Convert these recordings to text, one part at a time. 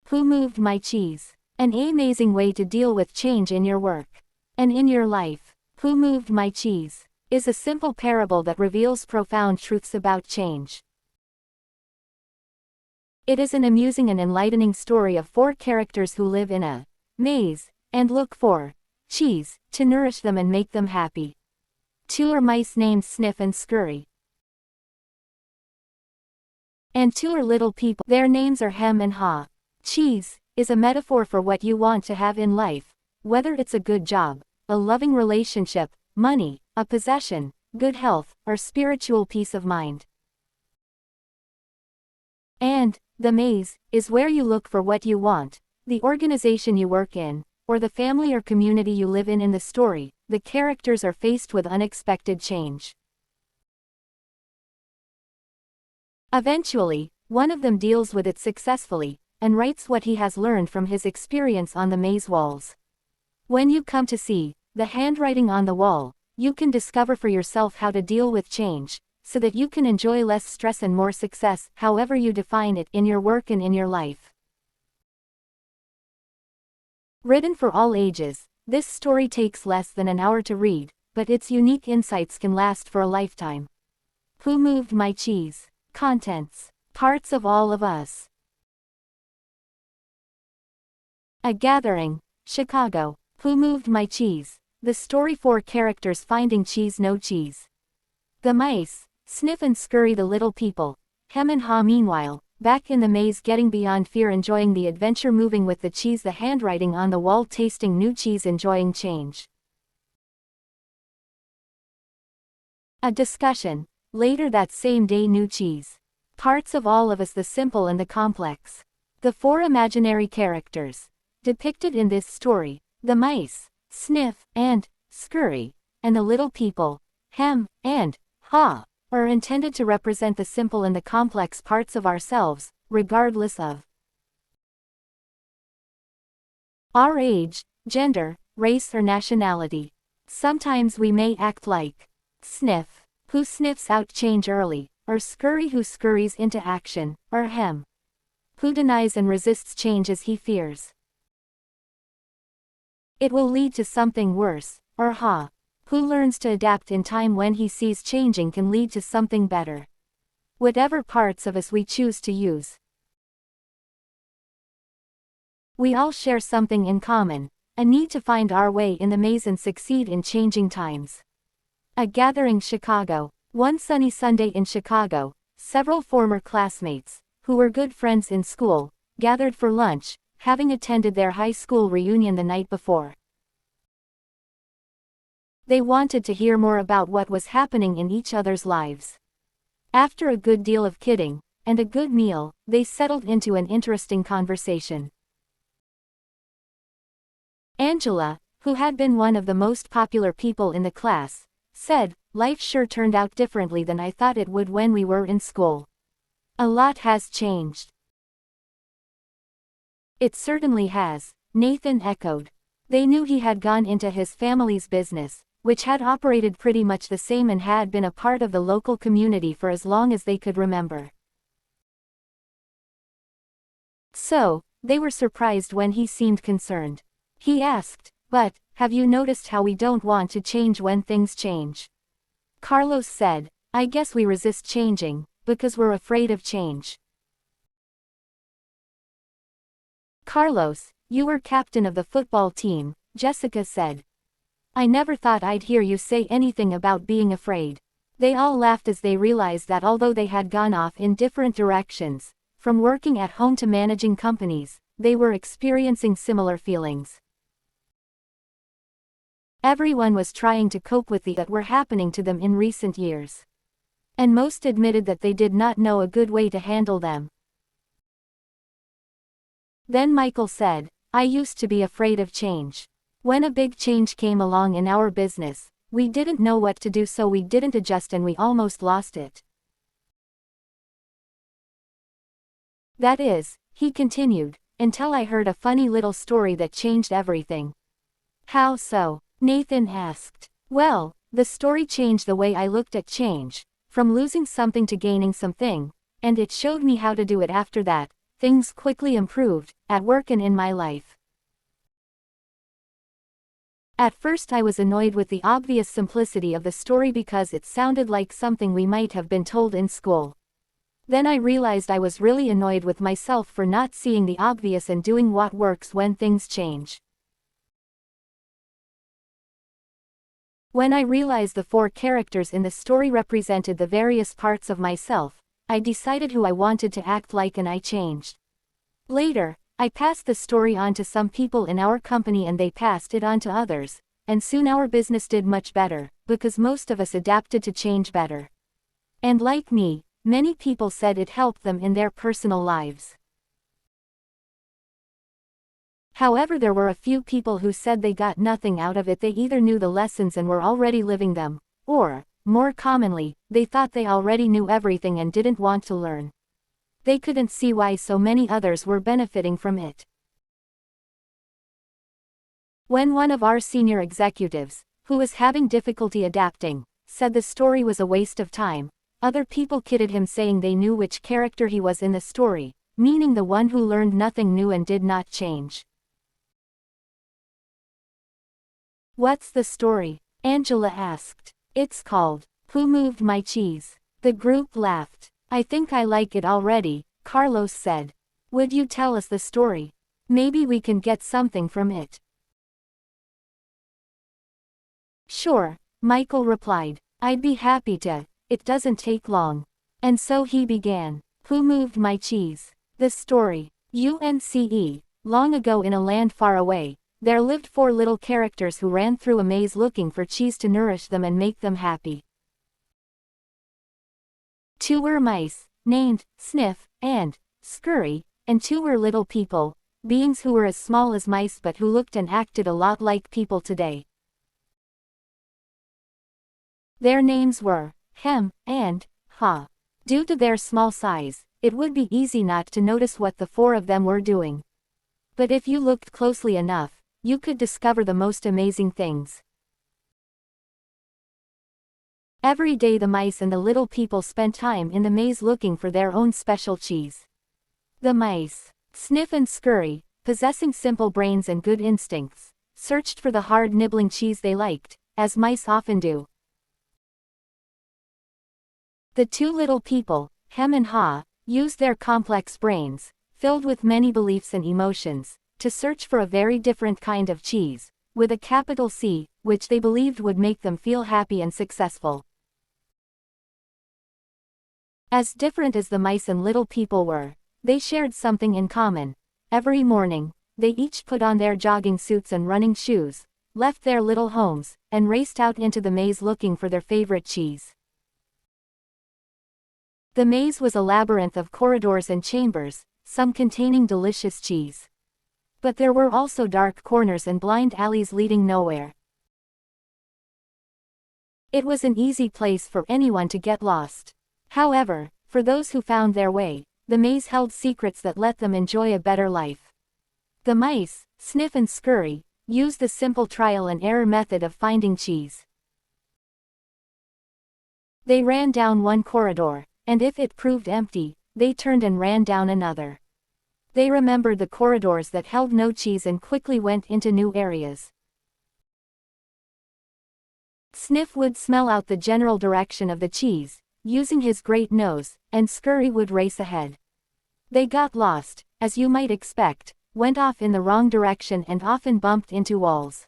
Who moved my cheese? An amazing way to deal with change in your work and in your life. Who moved my cheese is a simple parable that reveals profound truths about change. It is an amusing and enlightening story of 4 characters who live in a maze and look for cheese to nourish them and make them happy. 2 are mice named Sniff and Scurry. And 2 are little people. Their names are Hem and Haw. Cheese is a metaphor for what you want to have in life, whether it's a good job, a loving relationship, money, a possession, good health, or spiritual peace of mind. And the maze is where you look for what you want, the organization you work in, or the family or community you live in. In the story, the characters are faced with unexpected change. Eventually, one of them deals with it successfully, and writes what he has learned from his experience on the maze walls. When you come to see the handwriting on the wall, you can discover for yourself how to deal with change, so that you can enjoy less stress and more success, however you define it, in your work and in your life. Written for all ages, this story takes less than an hour to read, but its unique insights can last for a lifetime. Who moved my cheese? Contents. Parts of all of us. A gathering. Chicago. Who moved my cheese? The story. 4 characters finding cheese. No cheese. The mice, Sniff and Scurry. The little people, Hem and Haw. Meanwhile, back in the maze, getting beyond fear, enjoying the adventure, moving with the cheese. The handwriting on the wall, tasting new cheese, enjoying change. A discussion. Later that same day. New cheese. Parts of all of us. The simple and the complex. The 4 imaginary characters depicted in this story, the mice, Sniff, and Scurry, and the little people, Hem and Haw, are intended to represent the simple and the complex parts of ourselves, regardless of our age, gender, race, or nationality. Sometimes we may act like Sniff, who sniffs out change early, or Scurry, who scurries into action, or Hem, who denies and resists change as he fears it will lead to something worse, or Haw, who learns to adapt in time when he sees changing can lead to something better. Whatever parts of us we choose to use, we all share something in common, a need to find our way in the maze and succeed in changing times. A gathering. Chicago. One sunny Sunday in Chicago, several former classmates, who were good friends in school, gathered for lunch, having attended their high school reunion the night before. They wanted to hear more about what was happening in each other's lives. After a good deal of kidding, and a good meal, they settled into an interesting conversation. Angela, who had been one of the most popular people in the class, said, "Life sure turned out differently than I thought it would when we were in school. A lot has changed." "It certainly has," Nathan echoed. They knew he had gone into his family's business, which had operated pretty much the same and had been a part of the local community for as long as they could remember. So, they were surprised when he seemed concerned. He asked, "But, have you noticed how we don't want to change when things change?" Carlos said, "I guess we resist changing, because we're afraid of change." "Carlos, you were captain of the football team," Jessica said. "I never thought I'd hear you say anything about being afraid." They all laughed as they realized that although they had gone off in different directions, from working at home to managing companies, they were experiencing similar feelings. Everyone was trying to cope with the that were happening to them in recent years. And most admitted that they did not know a good way to handle them. Then Michael said, "I used to be afraid of change. When a big change came along in our business, we didn't know what to do, so we didn't adjust and we almost lost it. That is," he continued, "until I heard a funny little story that changed everything." "How so?" Nathan asked. "Well, the story changed the way I looked at change, from losing something to gaining something, and it showed me how to do it after that. things quickly improved, at work and in my life. At first I was annoyed with the obvious simplicity of the story because it sounded like something we might have been told in school. Then I realized I was really annoyed with myself for not seeing the obvious and doing what works when things change. When I realized the 4 characters in the story represented the various parts of myself, I decided who I wanted to act like and I changed. Later, I passed the story on to some people in our company and they passed it on to others, and soon our business did much better, because most of us adapted to change better. And like me, many people said it helped them in their personal lives. However, there were a few people who said they got nothing out of it. They either knew the lessons and were already living them, or, more commonly, they thought they already knew everything and didn't want to learn. They couldn't see why so many others were benefiting from it. When one of our senior executives, who was having difficulty adapting, said the story was a waste of time, other people kidded him saying they knew which character he was in the story, meaning the one who learned nothing new and did not change. "What's the story?" Angela asked. "It's called, Who Moved My Cheese?" The group laughed. "I think I like it already," Carlos said. "Would you tell us the story? Maybe we can get something from it." "Sure," Michael replied. "I'd be happy to. It doesn't take long." And so he began. Who Moved My Cheese? The story. UNCE. Long ago in a land far away, there lived 4 little characters who ran through a maze looking for cheese to nourish them and make them happy. 2 were mice, named Sniff and Scurry, and 2 were little people, beings who were as small as mice but who looked and acted a lot like people today. Their names were Hem and Ha. Due to their small size, it would be easy not to notice what the 4 of them were doing. But if you looked closely enough, you could discover the most amazing things. Every day the mice and the little people spent time in the maze looking for their own special cheese. The mice, Sniff and Scurry, possessing simple brains and good instincts, searched for the hard nibbling cheese they liked, as mice often do. The 2 little people, Hem and Ha, used their complex brains, filled with many beliefs and emotions, to search for a very different kind of cheese, with a capital C, which they believed would make them feel happy and successful. As different as the mice and little people were, they shared something in common. Every morning, they each put on their jogging suits and running shoes, left their little homes, and raced out into the maze looking for their favorite cheese. The maze was a labyrinth of corridors and chambers, some containing delicious cheese. But there were also dark corners and blind alleys leading nowhere. It was an easy place for anyone to get lost. However, for those who found their way, the maze held secrets that let them enjoy a better life. The mice, Sniff and Scurry, used the simple trial and error method of finding cheese. They ran down one corridor, and if it proved empty, they turned and ran down another. They remembered the corridors that held no cheese and quickly went into new areas. Sniff would smell out the general direction of the cheese, using his great nose, and Scurry would race ahead. They got lost, as you might expect, went off in the wrong direction and often bumped into walls.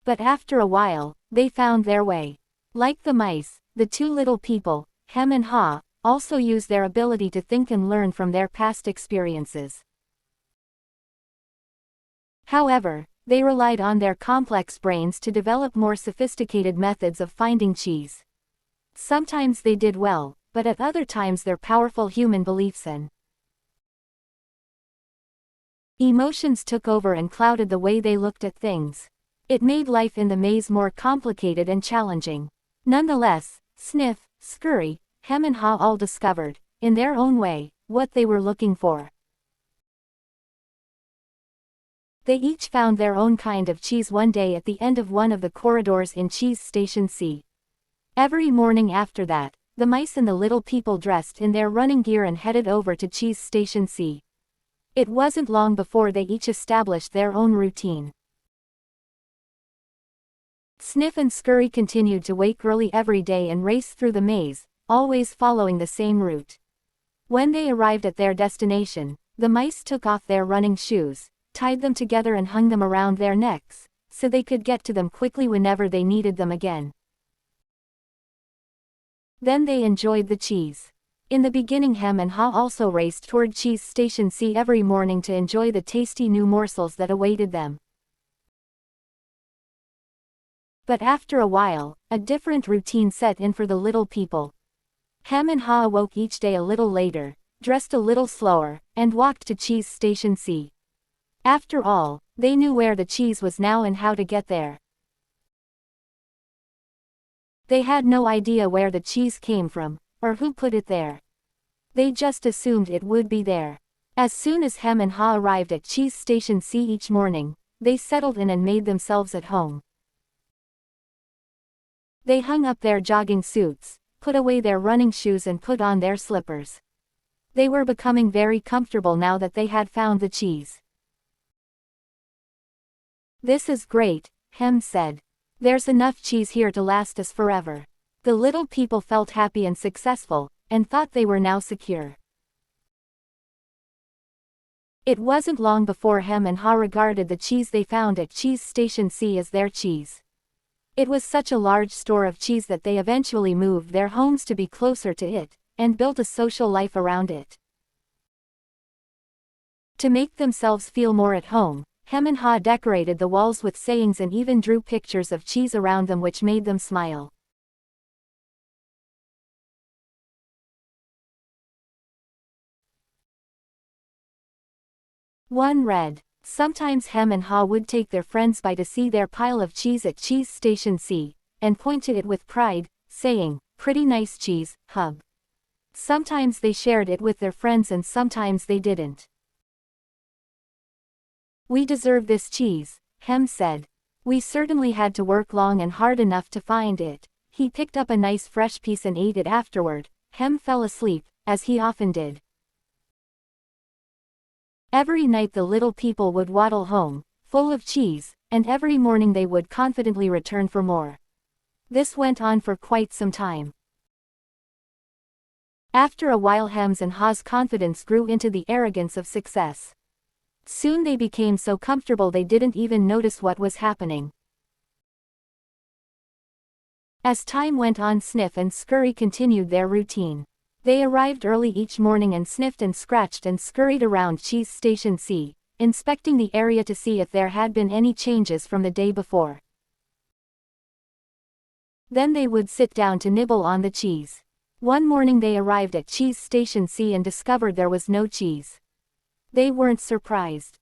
But after a while, they found their way. Like the mice, the 2 little people, Hem and Ha, also use their ability to think and learn from their past experiences. However, they relied on their complex brains to develop more sophisticated methods of finding cheese. Sometimes they did well, but at other times their powerful human beliefs and emotions took over and clouded the way they looked at things. It made life in the maze more complicated and challenging. Nonetheless, Sniff, Scurry, Hem and Ha all discovered, in their own way, what they were looking for. They each found their own kind of cheese one day at the end of one of the corridors in Cheese Station C. Every morning after that, the mice and the little people dressed in their running gear and headed over to Cheese Station C. It wasn't long before they each established their own routine. Sniff and Scurry continued to wake early every day and race through the maze, always following the same route. When they arrived at their destination, the mice took off their running shoes, tied them together and hung them around their necks, so they could get to them quickly whenever they needed them again. Then they enjoyed the cheese. In the beginning, Hem and Haw also raced toward Cheese Station C every morning to enjoy the tasty new morsels that awaited them. But after a while, a different routine set in for the little people. Hem and Haw awoke each day a little later, dressed a little slower, and walked to Cheese Station C. After all, they knew where the cheese was now and how to get there. They had no idea where the cheese came from, or who put it there. They just assumed it would be there. As soon as Hem and Haw arrived at Cheese Station C each morning, they settled in and made themselves at home. They hung up their jogging suits, put away their running shoes and put on their slippers. They were becoming very comfortable now that they had found the cheese. "This is great," Hem said. "There's enough cheese here to last us forever." The little people felt happy and successful, and thought they were now secure. It wasn't long before Hem and Haw regarded the cheese they found at Cheese Station C as their cheese. It was such a large store of cheese that they eventually moved their homes to be closer to it, and built a social life around it. To make themselves feel more at home, Hem and Haw decorated the walls with sayings and even drew pictures of cheese around them which made them smile. One read, sometimes Hem and Haw would take their friends by to see their pile of cheese at Cheese Station C, and point to it with pride, saying, "Pretty nice cheese, hub." Sometimes they shared it with their friends and sometimes they didn't. "We deserve this cheese," Hem said. "We certainly had to work long and hard enough to find it." He picked up a nice fresh piece and ate it afterward. Hem fell asleep, as he often did. Every night the little people would waddle home, full of cheese, and every morning they would confidently return for more. This went on for quite some time. After a while Hem's and Haw's confidence grew into the arrogance of success. Soon they became so comfortable they didn't even notice what was happening. As time went on, Sniff and Scurry continued their routine. They arrived early each morning and sniffed and scratched and scurried around Cheese Station C, inspecting the area to see if there had been any changes from the day before. Then they would sit down to nibble on the cheese. One morning they arrived at Cheese Station C and discovered there was no cheese. They weren't surprised.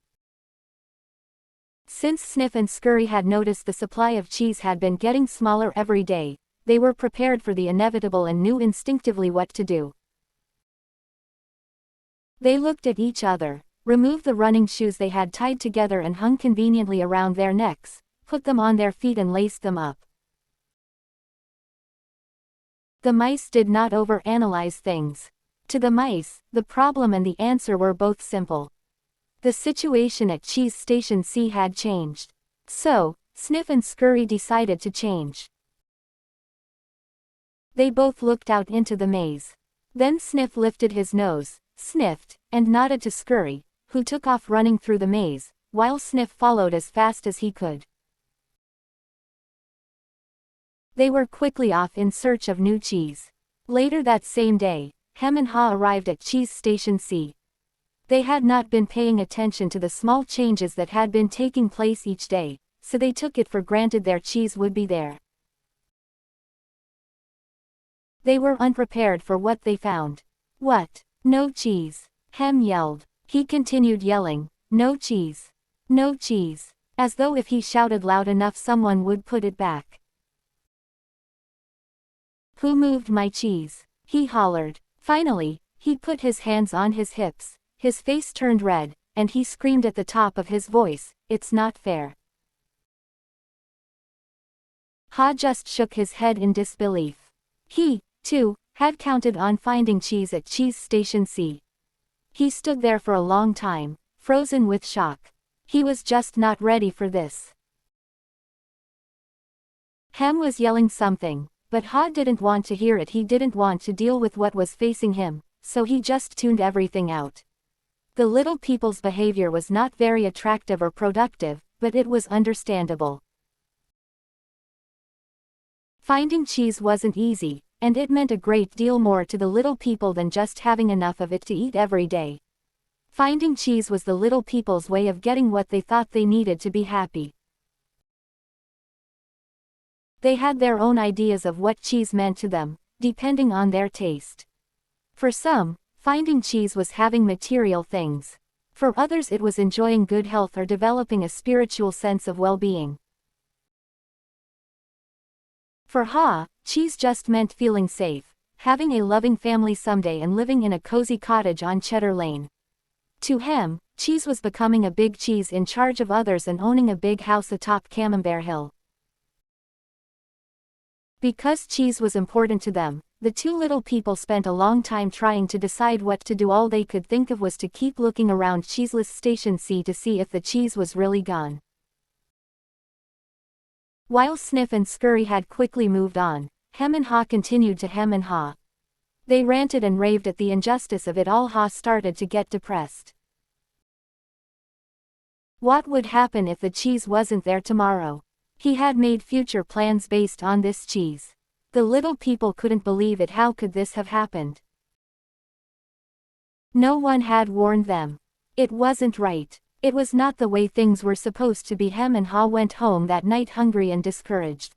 Since Sniff and Scurry had noticed the supply of cheese had been getting smaller every day, they were prepared for the inevitable and knew instinctively what to do. They looked at each other, removed the running shoes they had tied together and hung conveniently around their necks, put them on their feet and laced them up. The mice did not overanalyze things. To the mice, the problem and the answer were both simple. The situation at Cheese Station C had changed. So, Sniff and Scurry decided to change. They both looked out into the maze. Then Sniff lifted his nose, sniffed, and nodded to Scurry, who took off running through the maze, while Sniff followed as fast as he could. They were quickly off in search of new cheese. Later that same day, Hem and Haw arrived at Cheese Station C. They had not been paying attention to the small changes that had been taking place each day, so they took it for granted their cheese would be there. They were unprepared for what they found. "What? No cheese?" Hem yelled. He continued yelling, "No cheese! No cheese!" as though if he shouted loud enough someone would put it back. "Who moved my cheese?" he hollered. Finally, he put his hands on his hips, his face turned red, and he screamed at the top of his voice, "It's not fair." Haw just shook his head in disbelief. He, too, had counted on finding cheese at Cheese Station C. He stood there for a long time, frozen with shock. He was just not ready for this. Hem was yelling something, but Ha didn't want to hear it. He didn't want to deal with what was facing him, so he just tuned everything out. The little people's behavior was not very attractive or productive, but it was understandable. Finding cheese wasn't easy, and it meant a great deal more to the little people than just having enough of it to eat every day. Finding cheese was the little people's way of getting what they thought they needed to be happy. They had their own ideas of what cheese meant to them, depending on their taste. For some, finding cheese was having material things. For others it was enjoying good health or developing a spiritual sense of well-being. For Ha, cheese just meant feeling safe, having a loving family someday and living in a cozy cottage on Cheddar Lane. To Hem, cheese was becoming a big cheese in charge of others and owning a big house atop Camembert Hill. Because cheese was important to them, the two little people spent a long time trying to decide what to do. All they could think of was to keep looking around Cheeseless Station C to see if the cheese was really gone. While Sniff and Scurry had quickly moved on, Hem and Ha continued to hem and haw. They ranted and raved at the injustice of it all. Ha started to get depressed. What would happen if the cheese wasn't there tomorrow? He had made future plans based on this cheese. The little people couldn't believe it. How could this have happened? No one had warned them. It wasn't right. It was not the way things were supposed to be. Hem and Ha went home that night hungry and discouraged.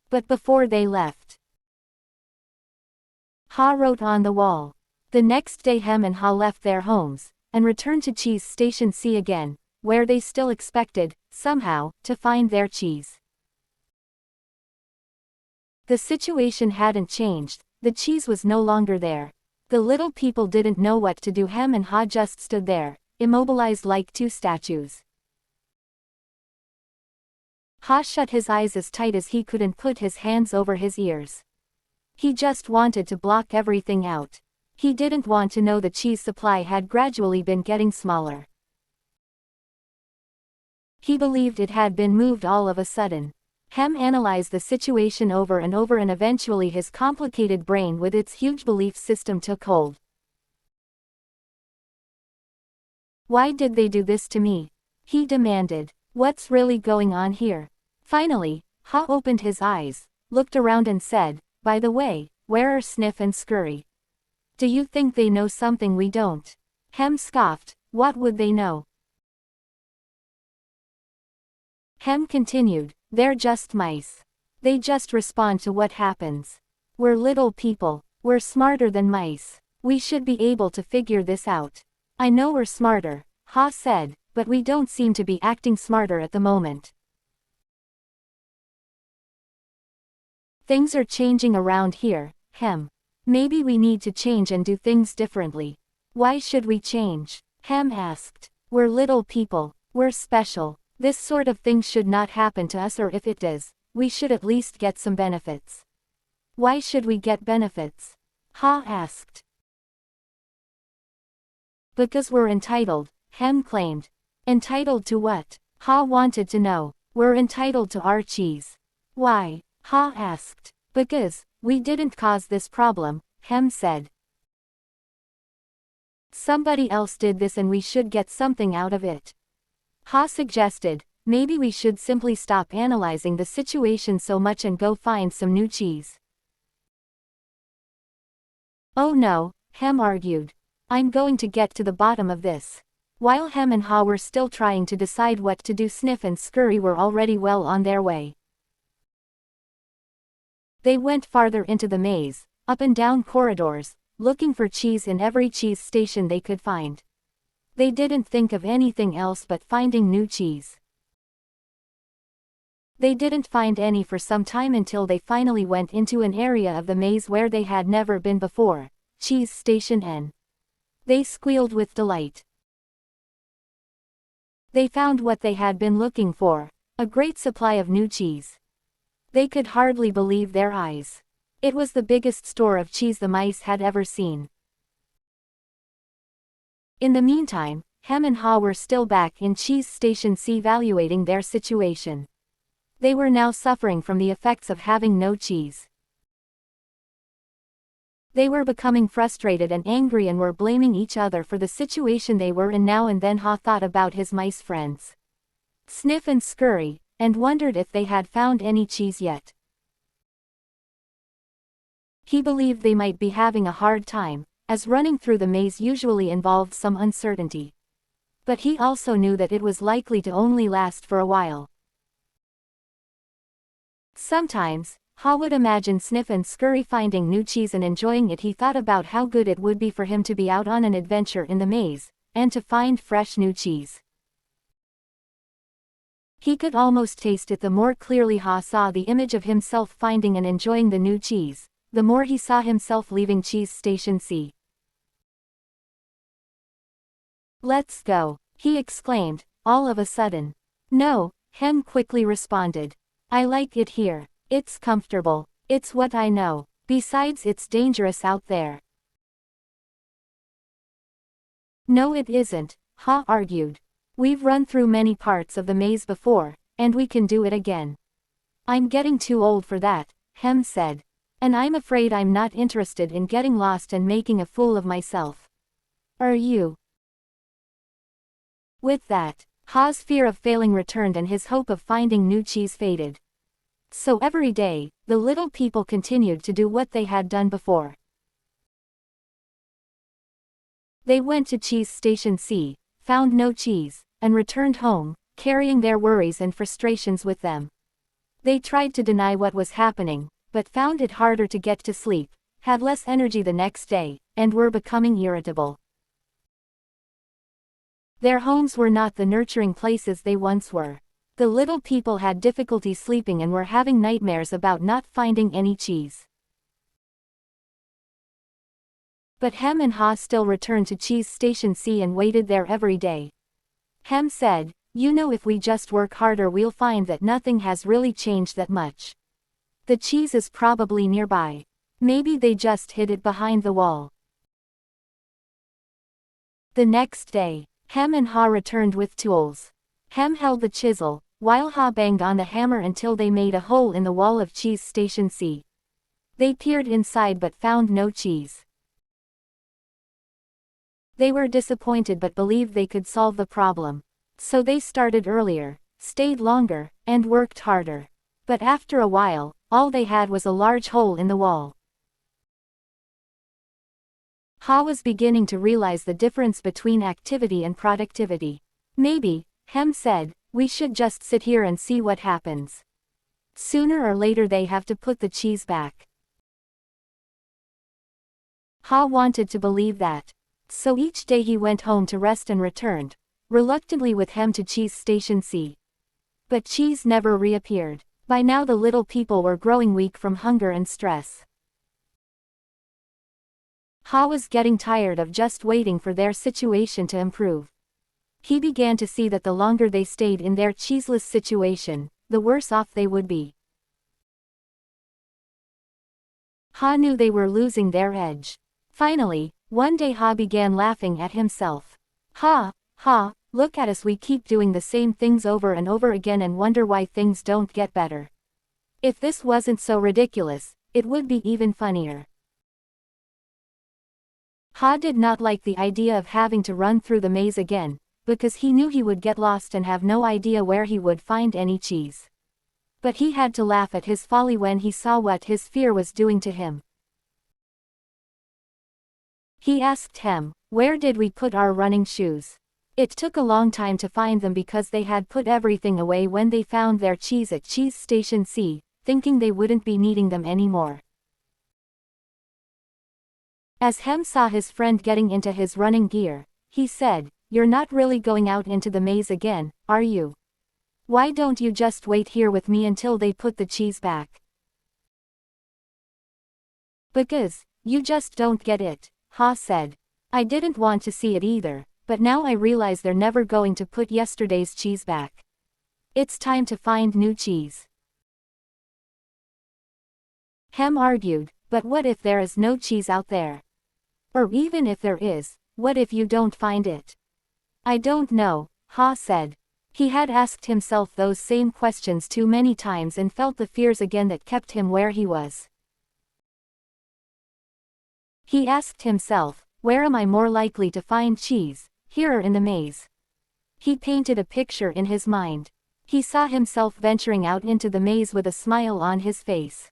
But before they left, Ha wrote on the wall. The next day Hem and Ha left their homes, and returned to Cheese Station C again, where they still expected, somehow, to find their cheese. The situation hadn't changed. The cheese was no longer there. The little people didn't know what to do. Hem and Ha just stood there, immobilized like two statues. Ha shut his eyes as tight as he could and put his hands over his ears. He just wanted to block everything out. He didn't want to know the cheese supply had gradually been getting smaller. He believed it had been moved all of a sudden. Hem analyzed the situation over and over, and eventually his complicated brain with its huge belief system took hold. Why did they do this to me? He demanded. What's really going on here? Finally, Ha opened his eyes, looked around and said, by the way, where are Sniff and Scurry? Do you think they know something we don't? Hem scoffed. What would they know? Hem continued, they're just mice. They just respond to what happens. We're little people. We're smarter than mice. We should be able to figure this out. I know we're smarter, Ha said, but we don't seem to be acting smarter at the moment. Things are changing around here, Hem. Maybe we need to change and do things differently. Why should we change? Hem asked. We're little people. We're special. This sort of thing should not happen to us, or if it does, we should at least get some benefits. Why should we get benefits? Ha asked. Because we're entitled, Hem claimed. Entitled to what? Ha wanted to know. We're entitled to our cheese. Why? Ha asked. Because we didn't cause this problem, Hem said. Somebody else did this and we should get something out of it. Ha suggested, maybe we should simply stop analyzing the situation so much and go find some new cheese. Oh no, Hem argued. I'm going to get to the bottom of this. While Hem and Ha were still trying to decide what to do, Sniff and Scurry were already well on their way. They went farther into the maze, up and down corridors, looking for cheese in every cheese station they could find. They didn't think of anything else but finding new cheese. They didn't find any for some time until they finally went into an area of the maze where they had never been before, Cheese Station N. They squealed with delight. They found what they had been looking for, a great supply of new cheese. They could hardly believe their eyes. It was the biggest store of cheese the mice had ever seen. In the meantime, Hem and Haw were still back in Cheese Station C evaluating their situation. They were now suffering from the effects of having no cheese. They were becoming frustrated and angry and were blaming each other for the situation they were in now, and then Haw thought about his mice friends, Sniff and Scurry, and wondered if they had found any cheese yet. He believed they might be having a hard time, as running through the maze usually involved some uncertainty. But he also knew that it was likely to only last for a while. Sometimes, Haw would imagine Sniff and Scurry finding new cheese and enjoying it. He thought about how good it would be for him to be out on an adventure in the maze, and to find fresh new cheese. He could almost taste it. The more clearly Haw saw the image of himself finding and enjoying the new cheese, the more he saw himself leaving Cheese Station C. "Let's go," he exclaimed, all of a sudden. "No," Hem quickly responded. "I like it here. It's comfortable. It's what I know. Besides, it's dangerous out there." "No, it isn't," Haw argued. "We've run through many parts of the maze before, and we can do it again." "I'm getting too old for that," Hem said. "And I'm afraid I'm not interested in getting lost and making a fool of myself. Are you?" With that, Haw's fear of failing returned and his hope of finding new cheese faded. So every day, the little people continued to do what they had done before. They went to Cheese Station C, found no cheese, and returned home, carrying their worries and frustrations with them. They tried to deny what was happening, but found it harder to get to sleep, had less energy the next day, and were becoming irritable. Their homes were not the nurturing places they once were. The little people had difficulty sleeping and were having nightmares about not finding any cheese. But Hem and Haw still returned to Cheese Station C and waited there every day. Hem said, "You know, if we just work harder we'll find that nothing has really changed that much. The cheese is probably nearby. Maybe they just hid it behind the wall." The next day, Hem and Haw returned with tools. Hem held the chisel, while Haw banged on the hammer until they made a hole in the wall of Cheese Station C. They peered inside but found no cheese. They were disappointed but believed they could solve the problem. So they started earlier, stayed longer, and worked harder. But after a while, all they had was a large hole in the wall. Haw was beginning to realize the difference between activity and productivity. "Maybe," Hem said, "we should just sit here and see what happens. Sooner or later they have to put the cheese back." Haw wanted to believe that. So each day he went home to rest and returned, reluctantly with Hem to Cheese Station C. But cheese never reappeared. By now the little people were growing weak from hunger and stress. Haw was getting tired of just waiting for their situation to improve. He began to see that the longer they stayed in their cheeseless situation, the worse off they would be. Haw knew they were losing their edge. Finally, one day Haw began laughing at himself. "Ha, ha, look at us, we keep doing the same things over and over again and wonder why things don't get better. If this wasn't so ridiculous, it would be even funnier." Haw did not like the idea of having to run through the maze again, because he knew he would get lost and have no idea where he would find any cheese. But he had to laugh at his folly when he saw what his fear was doing to him. He asked Hem, "Where did we put our running shoes?" It took a long time to find them because they had put everything away when they found their cheese at Cheese Station C, thinking they wouldn't be needing them anymore. As Hem saw his friend getting into his running gear, he said, "You're not really going out into the maze again, are you? Why don't you just wait here with me until they put the cheese back?" "Because, you just don't get it," Haw said. "I didn't want to see it either, but now I realize they're never going to put yesterday's cheese back. It's time to find new cheese." Hem argued, But what if there is no cheese out there? Or even if there is, what if you don't find it? I don't know, Ha said. He had asked himself those same questions too many times and felt the fears again that kept him where he was. He asked himself, where am I more likely to find cheese, here or in the maze? He painted a picture in his mind. He saw himself venturing out into the maze with a smile on his face.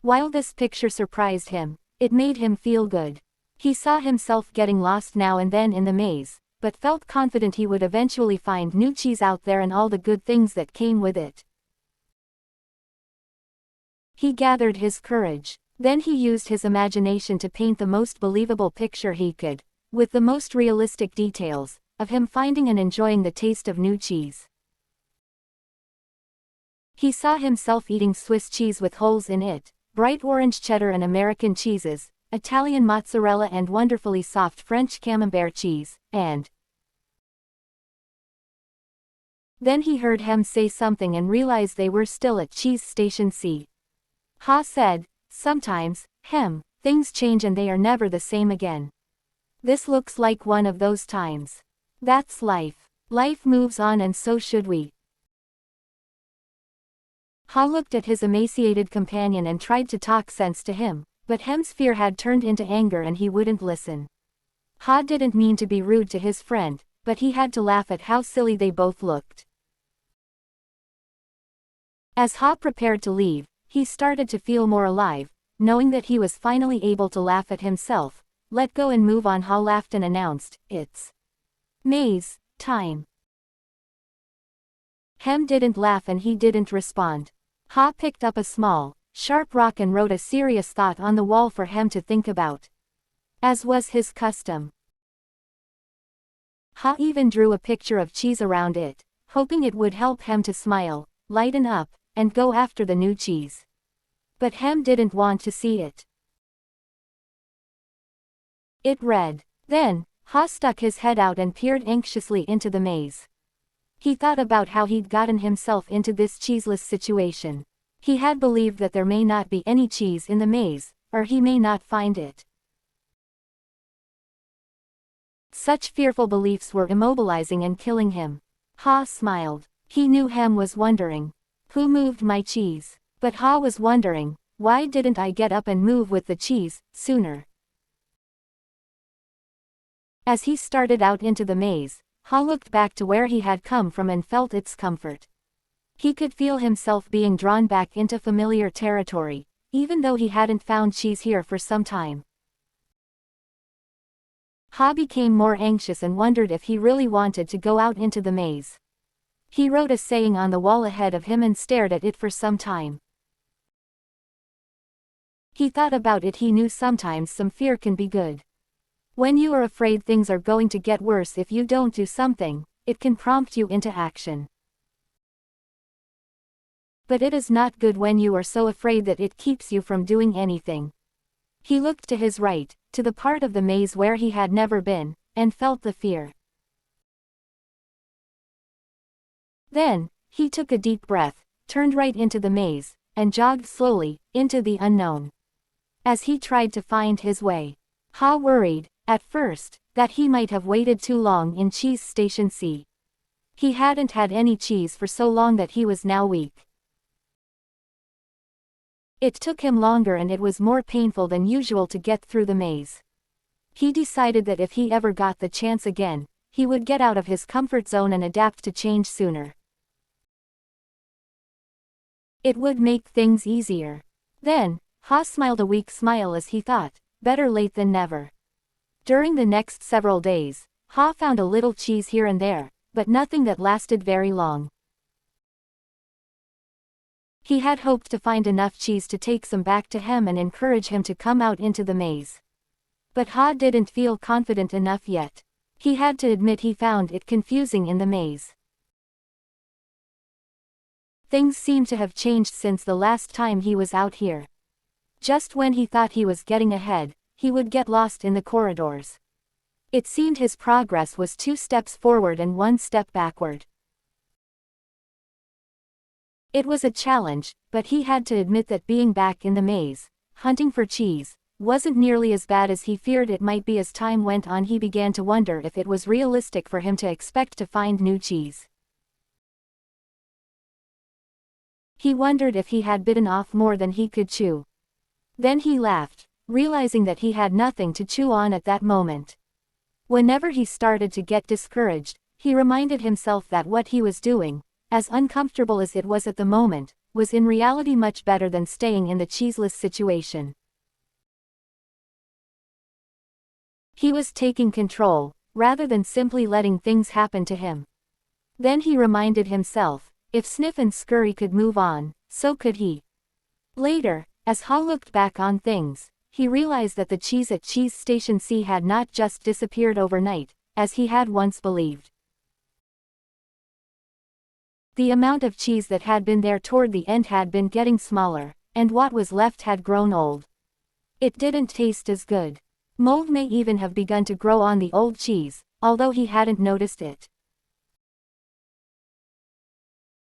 While this picture surprised him, it made him feel good. He saw himself getting lost now and then in the maze, but felt confident he would eventually find new cheese out there and all the good things that came with it. He gathered his courage. Then he used his imagination to paint the most believable picture he could, with the most realistic details, of him finding and enjoying the taste of new cheese. He saw himself eating Swiss cheese with holes in it, bright orange cheddar and American cheeses, Italian mozzarella and wonderfully soft French camembert cheese, and... Then he heard Hem say something and realized they were still at Cheese Station C. Ha said, sometimes, Hem, things change and they are never the same again. This looks like one of those times. That's life. Life moves on and so should we. Ha looked at his emaciated companion and tried to talk sense to him, but Hem's fear had turned into anger and he wouldn't listen. Ha didn't mean to be rude to his friend, but he had to laugh at how silly they both looked. As Ha prepared to leave, he started to feel more alive, knowing that he was finally able to laugh at himself. Let go and move on. Ha laughed and announced, it's maze time. Hem didn't laugh and he didn't respond. Ha picked up a small, sharp rock and wrote a serious thought on the wall for Hem to think about. As was his custom. Ha even drew a picture of cheese around it, hoping it would help Hem to smile, lighten up, and go after the new cheese. But Hem didn't want to see it. It read. Then, Ha stuck his head out and peered anxiously into the maze. He thought about how he'd gotten himself into this cheeseless situation. He had believed that there may not be any cheese in the maze, or he may not find it. Such fearful beliefs were immobilizing and killing him. Ha smiled. He knew Hem was wondering, who moved my cheese? But Ha was wondering, why didn't I get up and move with the cheese sooner? As he started out into the maze, Ha looked back to where he had come from and felt its comfort. He could feel himself being drawn back into familiar territory, even though he hadn't found cheese here for some time. Ha became more anxious and wondered if he really wanted to go out into the maze. He wrote a saying on the wall ahead of him and stared at it for some time. He thought about it. He knew sometimes some fear can be good. When you are afraid things are going to get worse if you don't do something, it can prompt you into action. But it is not good when you are so afraid that it keeps you from doing anything. He looked to his right, to the part of the maze where he had never been, and felt the fear. Then, he took a deep breath, turned right into the maze, and jogged slowly, into the unknown. As he tried to find his way, Ha worried, at first, that he might have waited too long in Cheese Station C. He hadn't had any cheese for so long that he was now weak. It took him longer and it was more painful than usual to get through the maze. He decided that if he ever got the chance again, he would get out of his comfort zone and adapt to change sooner. It would make things easier. Then, Ha smiled a weak smile as he thought, better late than never. During the next several days, Ha found a little cheese here and there, but nothing that lasted very long. He had hoped to find enough cheese to take some back to Hem and encourage him to come out into the maze. But Ha didn't feel confident enough yet. He had to admit he found it confusing in the maze. Things seemed to have changed since the last time he was out here. Just when he thought he was getting ahead, he would get lost in the corridors. It seemed his progress was 2 steps forward and 1 step backward. It was a challenge, but he had to admit that being back in the maze, hunting for cheese, wasn't nearly as bad as he feared it might be. As time went on, he began to wonder if it was realistic for him to expect to find new cheese. He wondered if he had bitten off more than he could chew. Then he laughed, realizing that he had nothing to chew on at that moment. Whenever he started to get discouraged, he reminded himself that what he was doing, as uncomfortable as it was at the moment, was in reality much better than staying in the cheeseless situation. He was taking control, rather than simply letting things happen to him. Then he reminded himself, if Sniff and Scurry could move on, so could he. Later, as Ha looked back on things, he realized that the cheese at Cheese Station C had not just disappeared overnight, as he had once believed. The amount of cheese that had been there toward the end had been getting smaller, and what was left had grown old. It didn't taste as good. Mold may even have begun to grow on the old cheese, although he hadn't noticed it.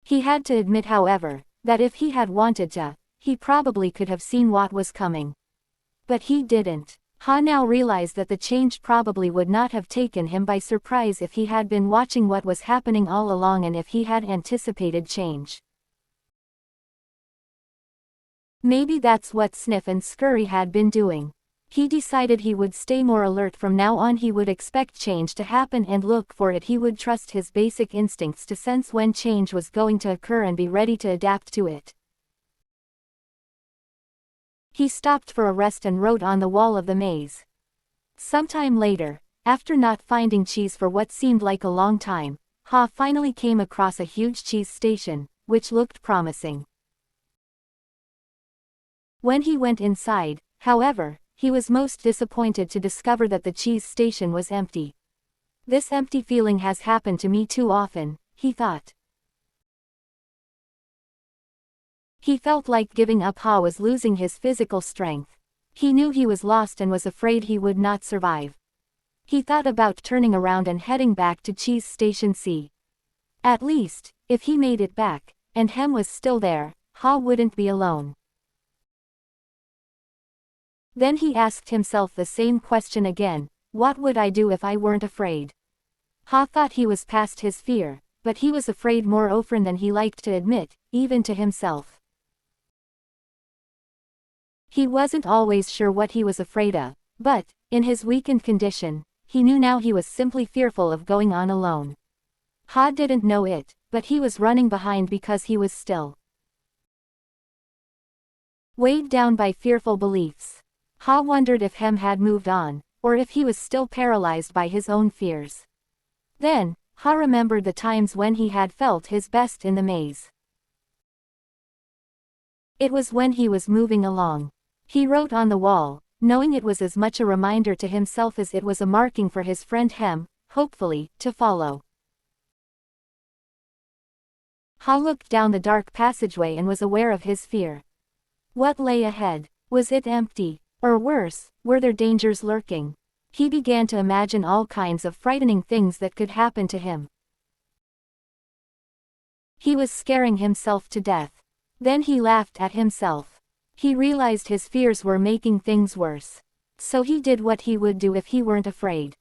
He had to admit, however, that if he had wanted to, he probably could have seen what was coming. But he didn't. Ha now realized that the change probably would not have taken him by surprise if he had been watching what was happening all along and if he had anticipated change. Maybe that's what Sniff and Scurry had been doing. He decided he would stay more alert from now on. He would expect change to happen and look for it. He would trust his basic instincts to sense when change was going to occur and be ready to adapt to it. He stopped for a rest and wrote on the wall of the maze. Sometime later, after not finding cheese for what seemed like a long time, Ha finally came across a huge cheese station, which looked promising. When he went inside, however, he was most disappointed to discover that the cheese station was empty. This empty feeling has happened to me too often, he thought. He felt like giving up. Ha was losing his physical strength. He knew he was lost and was afraid he would not survive. He thought about turning around and heading back to Cheese Station C. At least, if he made it back, and Hem was still there, Ha wouldn't be alone. Then he asked himself the same question again, what would I do if I weren't afraid? Ha thought he was past his fear, but he was afraid more often than he liked to admit, even to himself. He wasn't always sure what he was afraid of, but, in his weakened condition, he knew now he was simply fearful of going on alone. Ha didn't know it, but he was running behind because he was still weighed down by fearful beliefs. Ha wondered if Hem had moved on, or if he was still paralyzed by his own fears. Then, Ha remembered the times when he had felt his best in the maze. It was when he was moving along. He wrote on the wall, knowing it was as much a reminder to himself as it was a marking for his friend Hem, hopefully, to follow. Ha looked down the dark passageway and was aware of his fear. What lay ahead? Was it empty? Or worse, were there dangers lurking? He began to imagine all kinds of frightening things that could happen to him. He was scaring himself to death. Then he laughed at himself. He realized his fears were making things worse. So he did what he would do if he weren't afraid.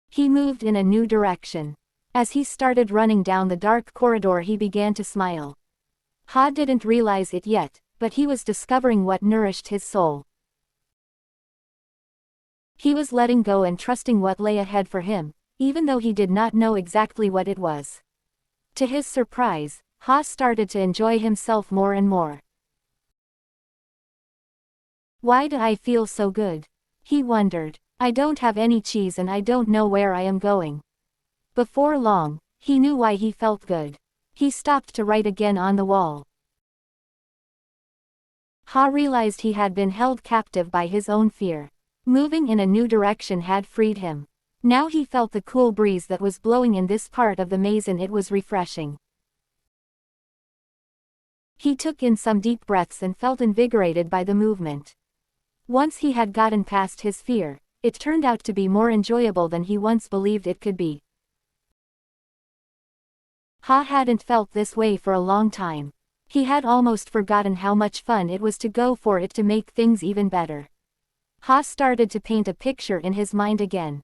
He moved in a new direction. As he started running down the dark corridor, he began to smile. Ha didn't realize it yet, but he was discovering what nourished his soul. He was letting go and trusting what lay ahead for him, even though he did not know exactly what it was. To his surprise, Ha started to enjoy himself more and more. Why do I feel so good? He wondered. I don't have any cheese and I don't know where I am going. Before long, he knew why he felt good. He stopped to write again on the wall. Ha realized he had been held captive by his own fear. Moving in a new direction had freed him. Now he felt the cool breeze that was blowing in this part of the maze and it was refreshing. He took in some deep breaths and felt invigorated by the movement. Once he had gotten past his fear, it turned out to be more enjoyable than he once believed it could be. Ha hadn't felt this way for a long time. He had almost forgotten how much fun it was to go for it to make things even better. Ha started to paint a picture in his mind again.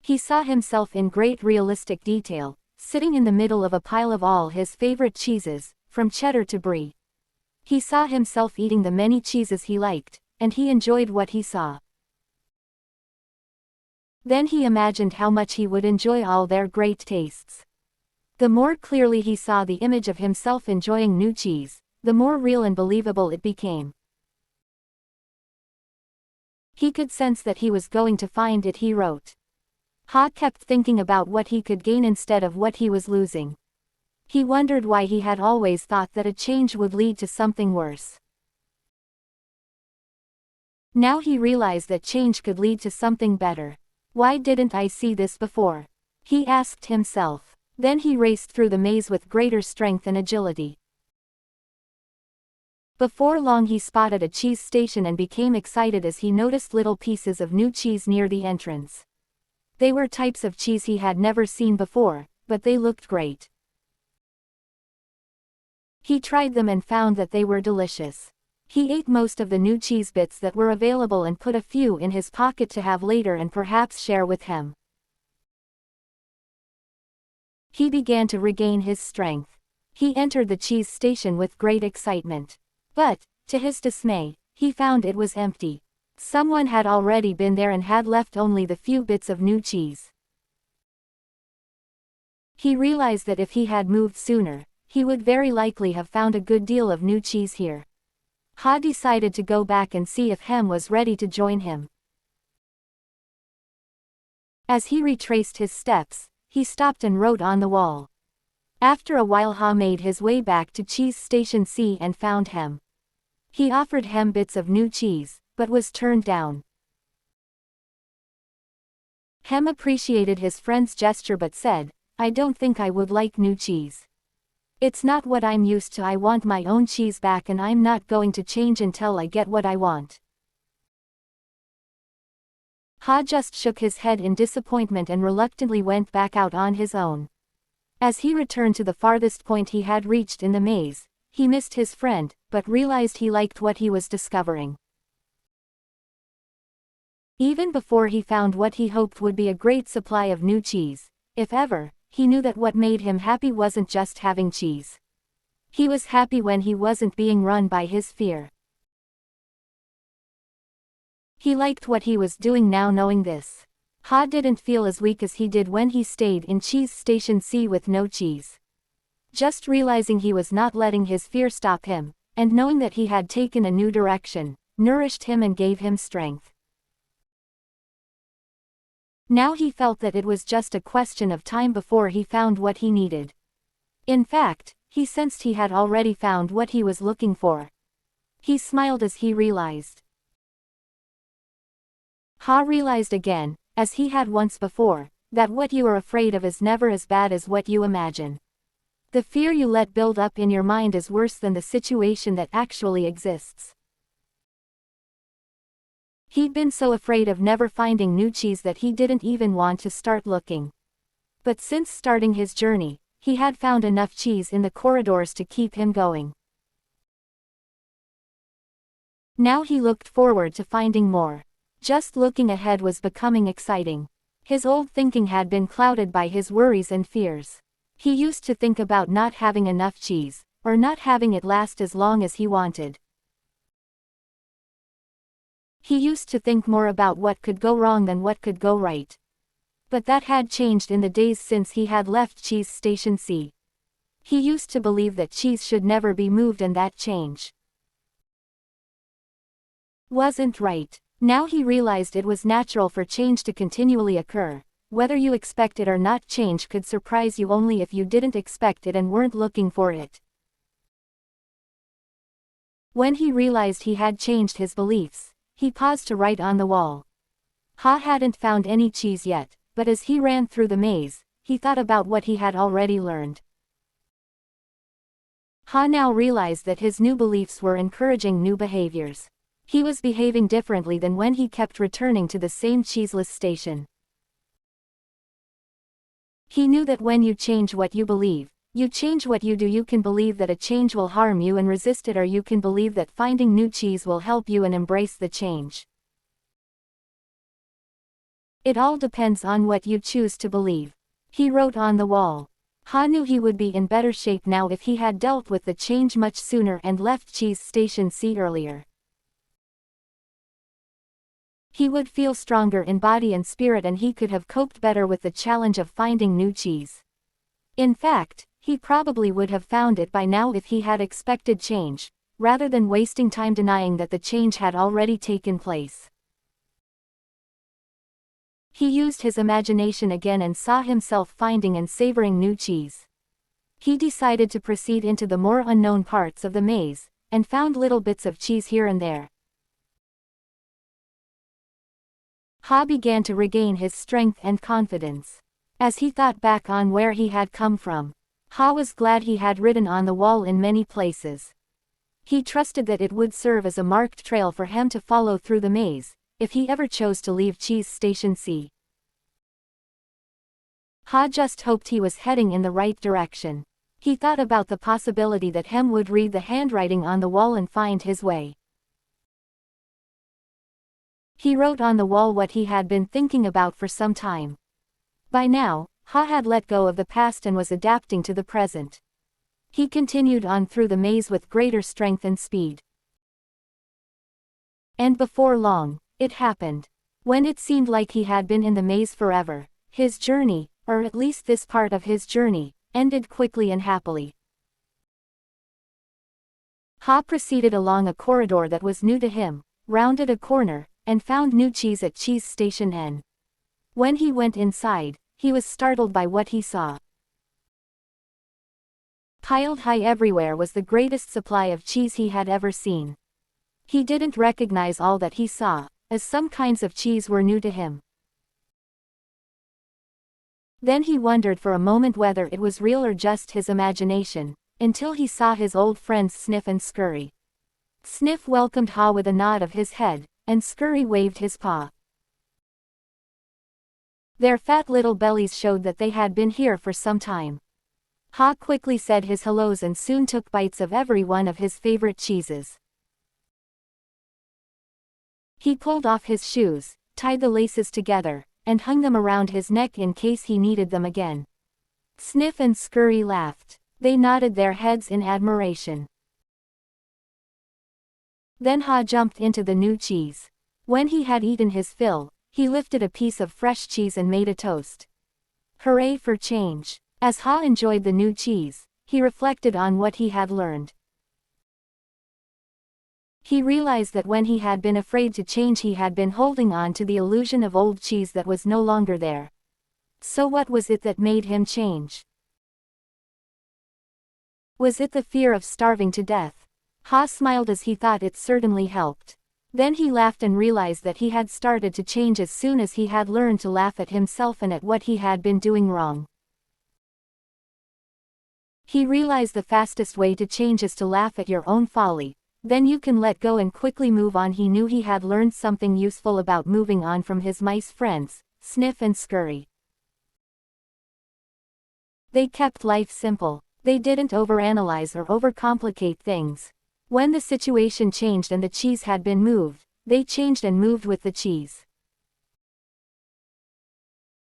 He saw himself in great realistic detail, sitting in the middle of a pile of all his favorite cheeses, from cheddar to brie. He saw himself eating the many cheeses he liked, and he enjoyed what he saw. Then he imagined how much he would enjoy all their great tastes. The more clearly he saw the image of himself enjoying new cheese, the more real and believable it became. He could sense that he was going to find it, he wrote. Ha kept thinking about what he could gain instead of what he was losing. He wondered why he had always thought that a change would lead to something worse. Now he realized that change could lead to something better. Why didn't I see this before? He asked himself. Then he raced through the maze with greater strength and agility. Before long he spotted a cheese station and became excited as he noticed little pieces of new cheese near the entrance. They were types of cheese he had never seen before, but they looked great. He tried them and found that they were delicious. He ate most of the new cheese bits that were available and put a few in his pocket to have later and perhaps share with him. He began to regain his strength. He entered the cheese station with great excitement. But, to his dismay, he found it was empty. Someone had already been there and had left only the few bits of new cheese. He realized that if he had moved sooner, he would very likely have found a good deal of new cheese here. Ha decided to go back and see if Hem was ready to join him. As he retraced his steps, he stopped and wrote on the wall. After a while Ha made his way back to Cheese Station C and found Hem. He offered Hem bits of new cheese, but was turned down. Hem appreciated his friend's gesture but said, "I don't think I would like new cheese. It's not what I'm used to. I want my own cheese back and I'm not going to change until I get what I want." Ha just shook his head in disappointment and reluctantly went back out on his own. As he returned to the farthest point he had reached in the maze, he missed his friend, but realized he liked what he was discovering. Even before he found what he hoped would be a great supply of new cheese, if ever, he knew that what made him happy wasn't just having cheese. He was happy when he wasn't being run by his fear. He liked what he was doing now knowing this. Ha didn't feel as weak as he did when he stayed in Cheese Station C with no cheese. Just realizing he was not letting his fear stop him, and knowing that he had taken a new direction, nourished him and gave him strength. Now he felt that it was just a question of time before he found what he needed. In fact, he sensed he had already found what he was looking for. He smiled as he realized. Ha realized again, as he had once before, that what you are afraid of is never as bad as what you imagine. The fear you let build up in your mind is worse than the situation that actually exists. He'd been so afraid of never finding new cheese that he didn't even want to start looking. But since starting his journey, he had found enough cheese in the corridors to keep him going. Now he looked forward to finding more. Just looking ahead was becoming exciting. His old thinking had been clouded by his worries and fears. He used to think about not having enough cheese, or not having it last as long as he wanted. He used to think more about what could go wrong than what could go right. But that had changed in the days since he had left Cheese Station C. He used to believe that cheese should never be moved and that change wasn't right. Now he realized it was natural for change to continually occur. Whether you expect it or not, change could surprise you only if you didn't expect it and weren't looking for it. When he realized he had changed his beliefs, he paused to write on the wall. Ha hadn't found any cheese yet, but as he ran through the maze, he thought about what he had already learned. Ha now realized that his new beliefs were encouraging new behaviors. He was behaving differently than when he kept returning to the same cheeseless station. He knew that when you change what you believe, you change what you do. You can believe that a change will harm you and resist it, or you can believe that finding new cheese will help you and embrace the change. It all depends on what you choose to believe. He wrote on the wall. Ha knew he would be in better shape now if he had dealt with the change much sooner and left Cheese Station C earlier. He would feel stronger in body and spirit, and he could have coped better with the challenge of finding new cheese. In fact, he probably would have found it by now if he had expected change, rather than wasting time denying that the change had already taken place. He used his imagination again and saw himself finding and savoring new cheese. He decided to proceed into the more unknown parts of the maze, and found little bits of cheese here and there. Ha began to regain his strength and confidence. As he thought back on where he had come from, Ha was glad he had written on the wall in many places. He trusted that it would serve as a marked trail for him to follow through the maze, if he ever chose to leave Cheese Station C. Ha just hoped he was heading in the right direction. He thought about the possibility that Hem would read the handwriting on the wall and find his way. He wrote on the wall what he had been thinking about for some time. By now, Ha had let go of the past and was adapting to the present. He continued on through the maze with greater strength and speed. And before long, it happened. When it seemed like he had been in the maze forever, his journey, or at least this part of his journey, ended quickly and happily. Ha proceeded along a corridor that was new to him, rounded a corner, and found new cheese at Cheese Station N. When he went inside, he was startled by what he saw. Piled high everywhere was the greatest supply of cheese he had ever seen. He didn't recognize all that he saw, as some kinds of cheese were new to him. Then he wondered for a moment whether it was real or just his imagination, until he saw his old friends Sniff and Scurry. Sniff welcomed Ha with a nod of his head, and Scurry waved his paw. Their fat little bellies showed that they had been here for some time. Ha quickly said his hellos and soon took bites of every one of his favorite cheeses. He pulled off his shoes, tied the laces together, and hung them around his neck in case he needed them again. Sniff and Scurry laughed. They nodded their heads in admiration. Then Ha jumped into the new cheese. When he had eaten his fill, he lifted a piece of fresh cheese and made a toast. Hooray for change! As Ha enjoyed the new cheese, he reflected on what he had learned. He realized that when he had been afraid to change, he had been holding on to the illusion of old cheese that was no longer there. So what was it that made him change? Was it the fear of starving to death? Ha smiled as he thought it certainly helped. Then he laughed and realized that he had started to change as soon as he had learned to laugh at himself and at what he had been doing wrong. He realized the fastest way to change is to laugh at your own folly. Then you can let go and quickly move on. He knew he had learned something useful about moving on from his mice friends, Sniff and Scurry. They kept life simple. They didn't overanalyze or overcomplicate things. When the situation changed and the cheese had been moved, they changed and moved with the cheese.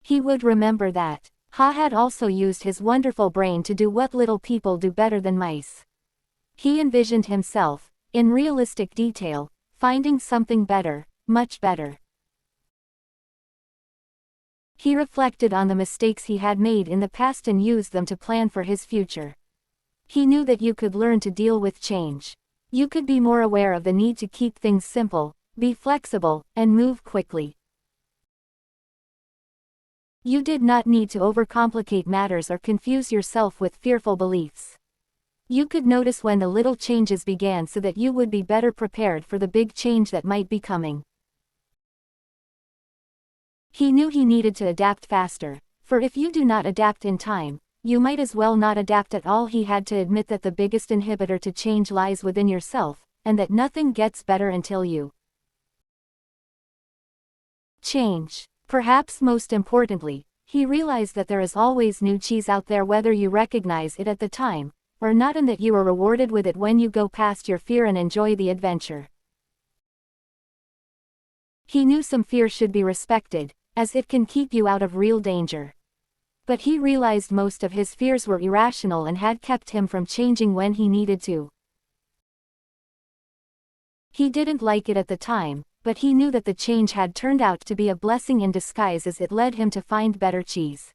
He would remember that. Ha had also used his wonderful brain to do what little people do better than mice. He envisioned himself, in realistic detail, finding something better, much better. He reflected on the mistakes he had made in the past and used them to plan for his future. He knew that you could learn to deal with change. You could be more aware of the need to keep things simple, be flexible, and move quickly. You did not need to overcomplicate matters or confuse yourself with fearful beliefs. You could notice when the little changes began so that you would be better prepared for the big change that might be coming. He knew he needed to adapt faster, for if you do not adapt in time, you might as well not adapt at all. He had to admit that the biggest inhibitor to change lies within yourself, and that nothing gets better until you change. Perhaps most importantly, he realized that there is always new cheese out there whether you recognize it at the time, or not, and that you are rewarded with it when you go past your fear and enjoy the adventure. He knew some fear should be respected, as it can keep you out of real danger. But he realized most of his fears were irrational and had kept him from changing when he needed to. He didn't like it at the time, but he knew that the change had turned out to be a blessing in disguise as it led him to find better cheese.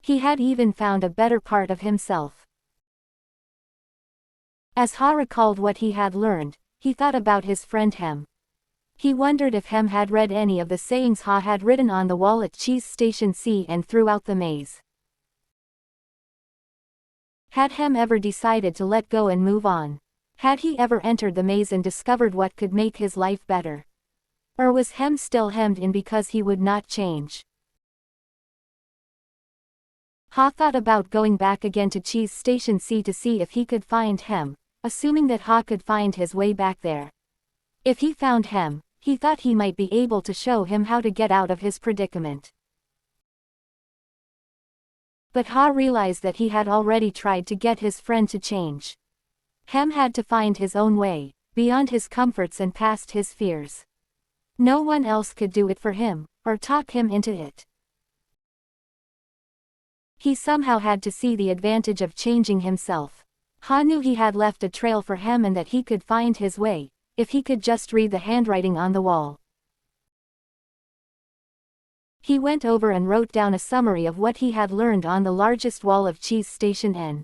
He had even found a better part of himself. As Ha recalled what he had learned, he thought about his friend Hem. He wondered if Hem had read any of the sayings Ha had written on the wall at Cheese Station C and throughout the maze. Had Hem ever decided to let go and move on? Had he ever entered the maze and discovered what could make his life better? Or was Hem still hemmed in because he would not change? Ha thought about going back again to Cheese Station C to see if he could find Hem, assuming that Ha could find his way back there. If he found Hem, he thought he might be able to show him how to get out of his predicament. But Ha realized that he had already tried to get his friend to change. Hem had to find his own way, beyond his comforts and past his fears. No one else could do it for him, or talk him into it. He somehow had to see the advantage of changing himself. Ha knew he had left a trail for Hem and that he could find his way, if he could just read the handwriting on the wall. He went over and wrote down a summary of what he had learned on the largest wall of Cheese Station N.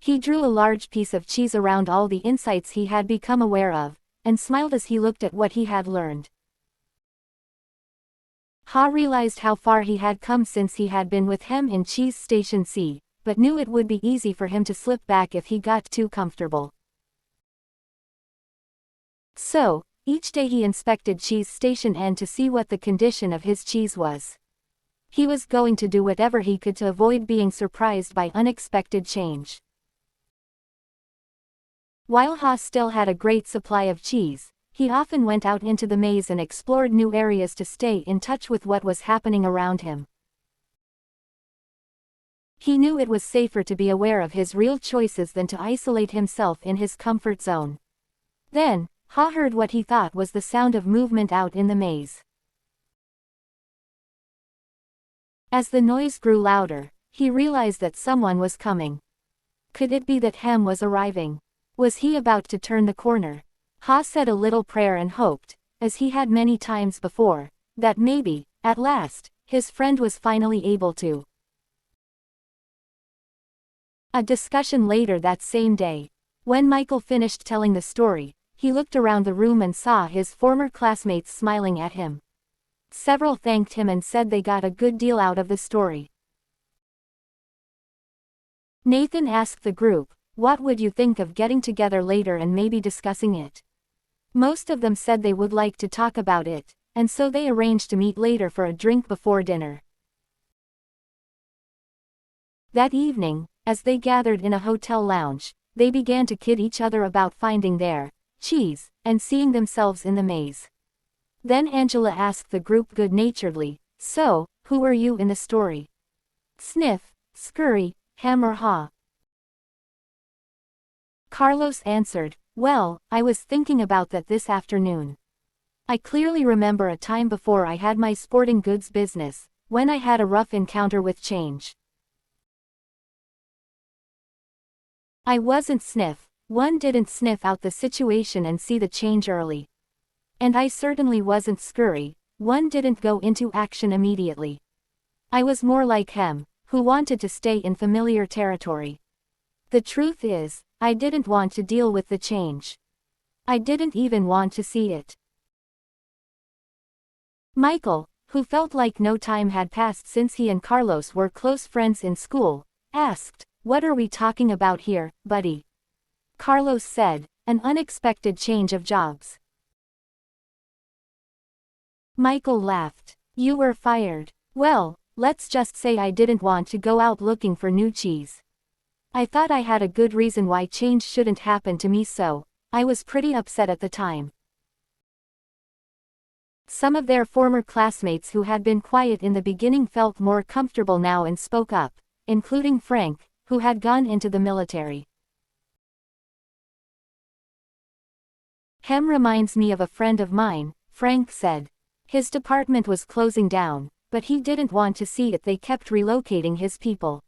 He drew a large piece of cheese around all the insights he had become aware of, and smiled as he looked at what he had learned. Ha realized how far he had come since he had been with Hem in Cheese Station C, but knew it would be easy for him to slip back if he got too comfortable. So, each day he inspected Cheese Station N to see what the condition of his cheese was. He was going to do whatever he could to avoid being surprised by unexpected change. While Ha still had a great supply of cheese, he often went out into the maze and explored new areas to stay in touch with what was happening around him. He knew it was safer to be aware of his real choices than to isolate himself in his comfort zone. Then, Ha heard what he thought was the sound of movement out in the maze. As the noise grew louder, he realized that someone was coming. Could it be that Hem was arriving? Was he about to turn the corner? Ha said a little prayer and hoped, as he had many times before, that maybe, at last, his friend was finally able to. A discussion later that same day. When Michael finished telling the story, he looked around the room and saw his former classmates smiling at him. Several thanked him and said they got a good deal out of the story. Nathan asked the group, "What would you think of getting together later and maybe discussing it?" Most of them said they would like to talk about it, and so they arranged to meet later for a drink before dinner. That evening, as they gathered in a hotel lounge, they began to kid each other about finding their cheese, and seeing themselves in the maze. Then Angela asked the group good-naturedly, "So, who were you in the story? Sniff, Scurry, Hem or Ha?" Carlos answered, "Well, I was thinking about that this afternoon. I clearly remember a time before I had my sporting goods business, when I had a rough encounter with change. I wasn't Sniff. One didn't sniff out the situation and see the change early. And I certainly wasn't Scurry. One didn't go into action immediately. I was more like Hem, who wanted to stay in familiar territory. The truth is, I didn't want to deal with the change. I didn't even want to see it." Michael, who felt like no time had passed since he and Carlos were close friends in school, asked, "What are we talking about here, buddy?" Carlos said, "An unexpected change of jobs." Michael laughed. "You were fired. Well, let's just say I didn't want to go out looking for new cheese. I thought I had a good reason why change shouldn't happen to me, so I was pretty upset at the time." Some of their former classmates who had been quiet in the beginning felt more comfortable now and spoke up, including Frank, who had gone into the military. "Hem reminds me of a friend of mine," Frank said. "His department was closing down, but he didn't want to see it. They kept relocating his people.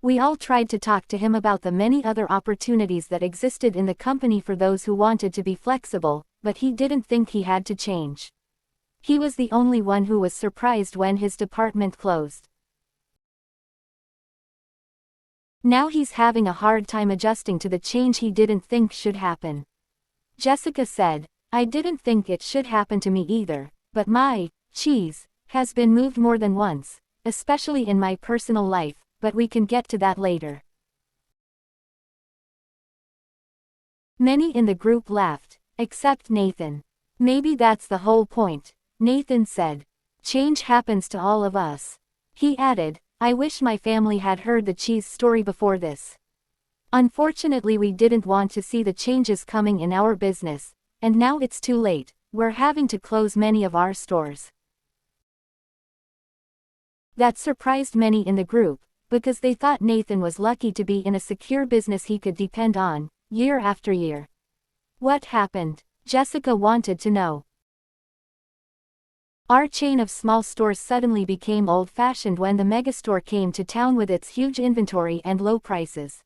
We all tried to talk to him about the many other opportunities that existed in the company for those who wanted to be flexible, but he didn't think he had to change. He was the only one who was surprised when his department closed. Now he's having a hard time adjusting to the change he didn't think should happen." Jessica said, "I didn't think it should happen to me either, but my cheese has been moved more than once, especially in my personal life, but we can get to that later." Many in the group laughed, except Nathan. "Maybe that's the whole point," Nathan said. "Change happens to all of us." He added, "I wish my family had heard the cheese story before this. Unfortunately, we didn't want to see the changes coming in our business, and now it's too late. We're having to close many of our stores." That surprised many in the group, because they thought Nathan was lucky to be in a secure business he could depend on, year after year. "What happened?" Jessica wanted to know. "Our chain of small stores suddenly became old-fashioned when the megastore came to town with its huge inventory and low prices.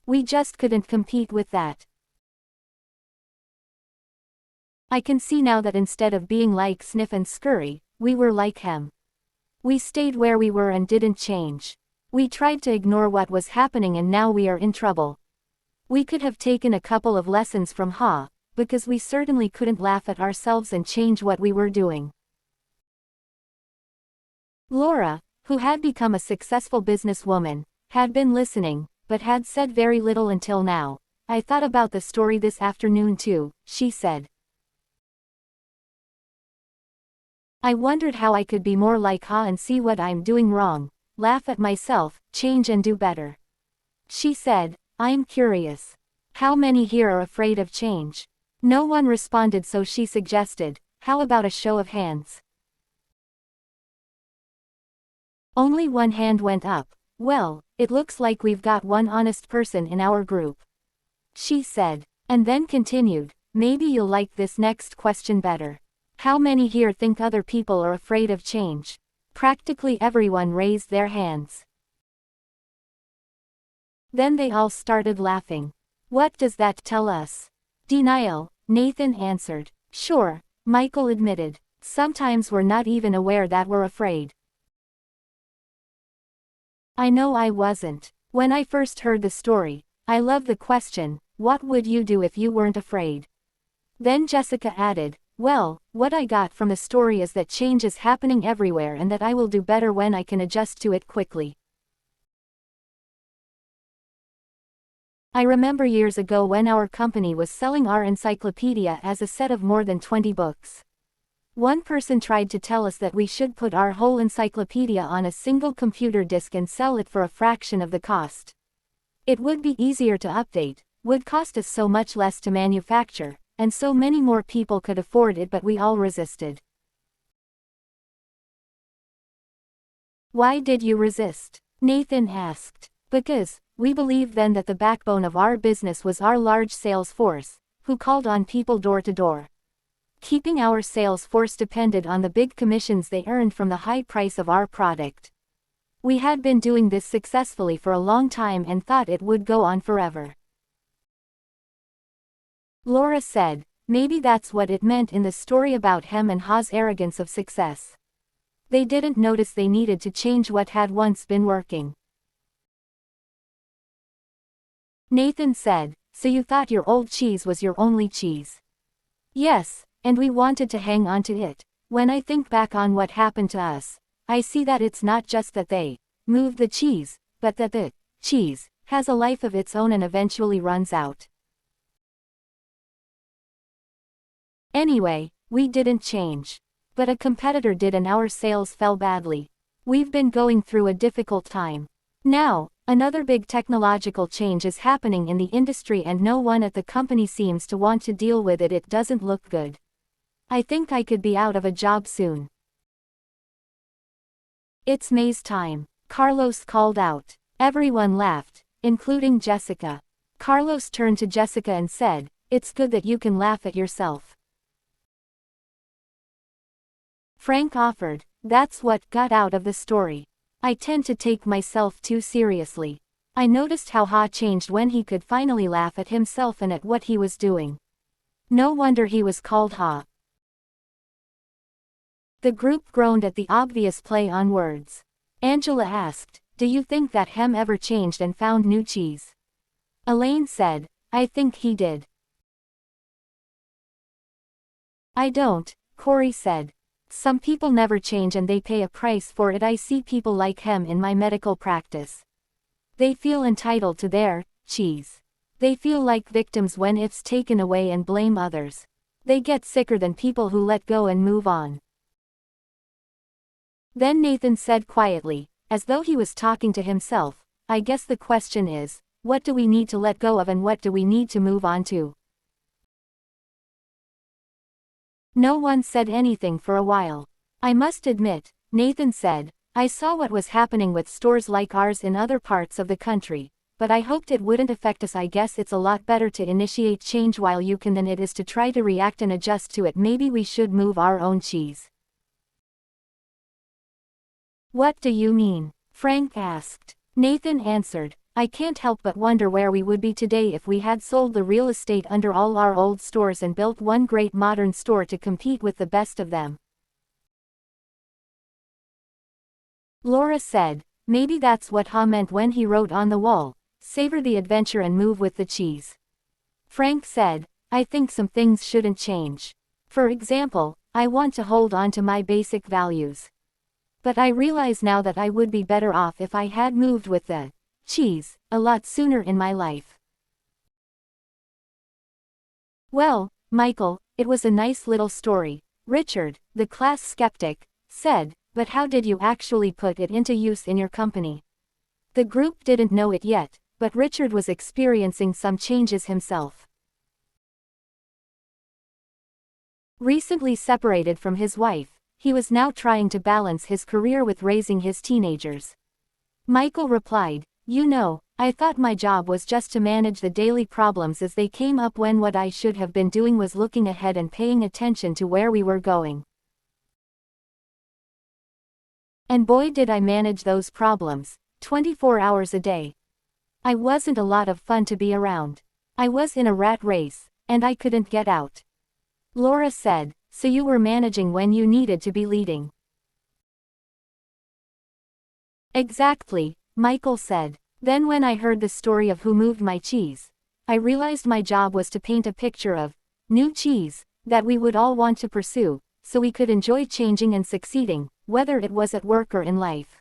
We just couldn't compete with that. I can see now that instead of being like Sniff and Scurry, we were like Hem. We stayed where we were and didn't change. We tried to ignore what was happening and now we are in trouble. We could have taken a couple of lessons from Ha, because we certainly couldn't laugh at ourselves and change what we were doing." Laura, who had become a successful businesswoman, had been listening, but had said very little until now. "I thought about the story this afternoon too," she said. "I wondered how I could be more like Ha and see what I'm doing wrong, laugh at myself, change and do better." She said, "I'm curious. How many here are afraid of change?" No one responded, so she suggested, "How about a show of hands?" Only one hand went up. "Well, it looks like we've got one honest person in our group," she said, and then continued, "Maybe you'll like this next question better. How many here think other people are afraid of change?" Practically everyone raised their hands. Then they all started laughing. "What does that tell us?" "Denial," Nathan answered. "Sure," Michael admitted. "Sometimes we're not even aware that we're afraid." I know I wasn't. When I first heard the story, I loved the question, "What would you do if you weren't afraid?" Then Jessica added, "Well, what I got from the story is that change is happening everywhere and that I will do better when I can adjust to it quickly." I remember years ago when our company was selling our encyclopedia as a set of more than 20 books. One person tried to tell us that we should put our whole encyclopedia on a single computer disk and sell it for a fraction of the cost. It would be easier to update, would cost us so much less to manufacture, and so many more people could afford it, but we all resisted. "Why did you resist?" Nathan asked. "Because we believed then that the backbone of our business was our large sales force, who called on people door to door. Keeping our sales force depended on the big commissions they earned from the high price of our product. We had been doing this successfully for a long time and thought it would go on forever." Laura said, "Maybe that's what it meant in the story about Hem and Ha's arrogance of success. They didn't notice they needed to change what had once been working." Nathan said, "So you thought your old cheese was your only cheese?" "Yes, and we wanted to hang on to it. When I think back on what happened to us, I see that it's not just that they moved the cheese, but that the cheese has a life of its own and eventually runs out. Anyway, we didn't change. But a competitor did and our sales fell badly. We've been going through a difficult time. Now, another big technological change is happening in the industry and no one at the company seems to want to deal with it. It doesn't look good. I think I could be out of a job soon. It's May's time, Carlos called out. Everyone laughed, including Jessica. Carlos turned to Jessica and said, "It's good that you can laugh at yourself." Frank offered, "That's what got out of the story. I tend to take myself too seriously. I noticed how Ha changed when he could finally laugh at himself and at what he was doing. No wonder he was called Ha." The group groaned at the obvious play on words. Angela asked, "Do you think that Hem ever changed and found new cheese?" Elaine said, "I think he did." "I don't," Corey said. "Some people never change and they pay a price for it. I see people like Hem in my medical practice. They feel entitled to their cheese. They feel like victims when it's taken away and blame others. They get sicker than people who let go and move on." Then Nathan said quietly, as though he was talking to himself, "I guess the question is, what do we need to let go of and what do we need to move on to?" No one said anything for a while. "I must admit," Nathan said, "I saw what was happening with stores like ours in other parts of the country, but I hoped it wouldn't affect us. I guess it's a lot better to initiate change while you can than it is to try to react and adjust to it. Maybe we should move our own cheese." "What do you mean?" Frank asked. Nathan answered, "I can't help but wonder where we would be today if we had sold the real estate under all our old stores and built one great modern store to compete with the best of them." Laura said, "Maybe that's what Ha meant when he wrote on the wall, 'Savor the adventure and move with the cheese.'" Frank said, "I think some things shouldn't change. For example, I want to hold on to my basic values. But I realize now that I would be better off if I had moved with the cheese a lot sooner in my life." "Well, Michael, it was a nice little story," Richard, the class skeptic, said, "but how did you actually put it into use in your company?" The group didn't know it yet, but Richard was experiencing some changes himself. Recently separated from his wife, he was now trying to balance his career with raising his teenagers. Michael replied, "You know, I thought my job was just to manage the daily problems as they came up when what I should have been doing was looking ahead and paying attention to where we were going. And boy did I manage those problems, 24 hours a day. I wasn't a lot of fun to be around. I was in a rat race, and I couldn't get out." Laura said, "So you were managing when you needed to be leading." "Exactly," Michael said. "Then when I heard the story of Who Moved My Cheese, I realized my job was to paint a picture of new cheese that we would all want to pursue, so we could enjoy changing and succeeding, whether it was at work or in life."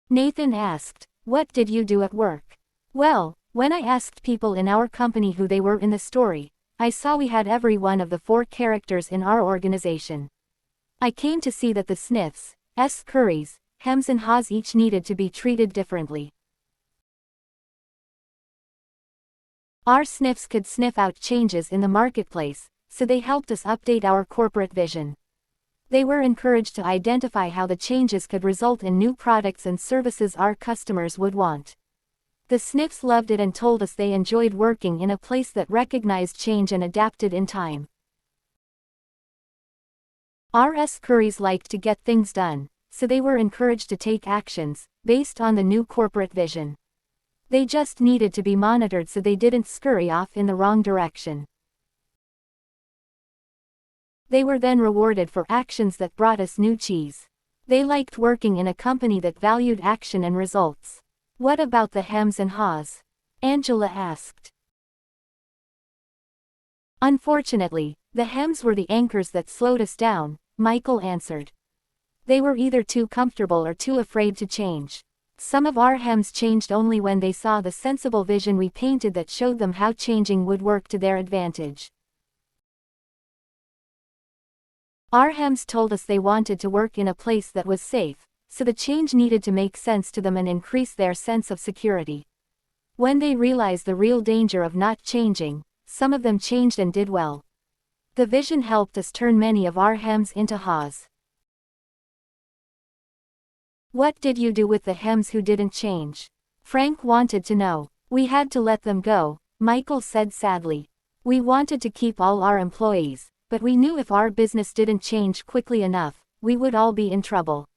Nathan asked, "What did you do at work?" "Well, when I asked people in our company who they were in the story, I saw we had every one of the 4 characters in our organization. I came to see that the Sniffs, Curries, Hems and Haws each needed to be treated differently. Our Sniffs could sniff out changes in the marketplace, so they helped us update our corporate vision. They were encouraged to identify how the changes could result in new products and services our customers would want. The Sniffs loved it and told us they enjoyed working in a place that recognized change and adapted in time. Our Curries liked to get things done, so they were encouraged to take actions based on the new corporate vision. They just needed to be monitored so they didn't scurry off in the wrong direction. They were then rewarded for actions that brought us new cheese. They liked working in a company that valued action and results." "What about the Hems and Haws?" Angela asked. "Unfortunately, the Hems were the anchors that slowed us down," Michael answered. "They were either too comfortable or too afraid to change. Some of our Hems changed only when they saw the sensible vision we painted that showed them how changing would work to their advantage. Our Hems told us they wanted to work in a place that was safe, so the change needed to make sense to them and increase their sense of security. When they realized the real danger of not changing, some of them changed and did well. The vision helped us turn many of our hems into haws. What did you do with the hems who didn't change? Frank wanted to know. We had to let them go, Michael said sadly. We wanted to keep all our employees, but we knew if our business didn't change quickly enough, we would all be in trouble.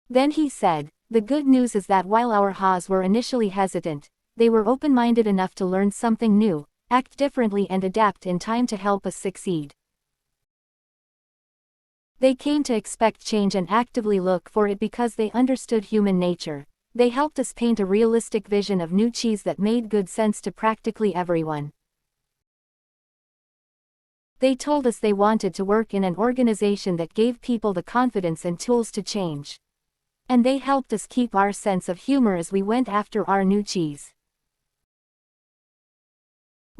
Then he said, the good news is that while our haws were initially hesitant, they were open-minded enough to learn something new, act differently and adapt in time to help us succeed. They came to expect change and actively look for it because they understood human nature. They helped us paint a realistic vision of new cheese that made good sense to practically everyone. They told us they wanted to work in an organization that gave people the confidence and tools to change. And they helped us keep our sense of humor as we went after our new cheese.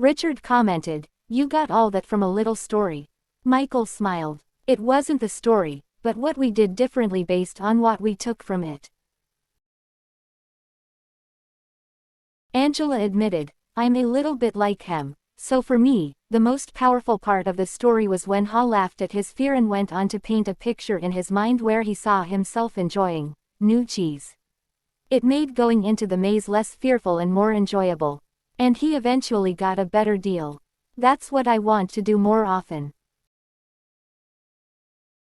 Richard commented, you got all that from a little story. Michael smiled. It wasn't the story, but what we did differently based on what we took from it. Angela admitted, I'm a little bit like him. So for me, the most powerful part of the story was when Hall laughed at his fear and went on to paint a picture in his mind where he saw himself enjoying new cheese. It made going into the maze less fearful and more enjoyable. And he eventually got a better deal. That's what I want to do more often.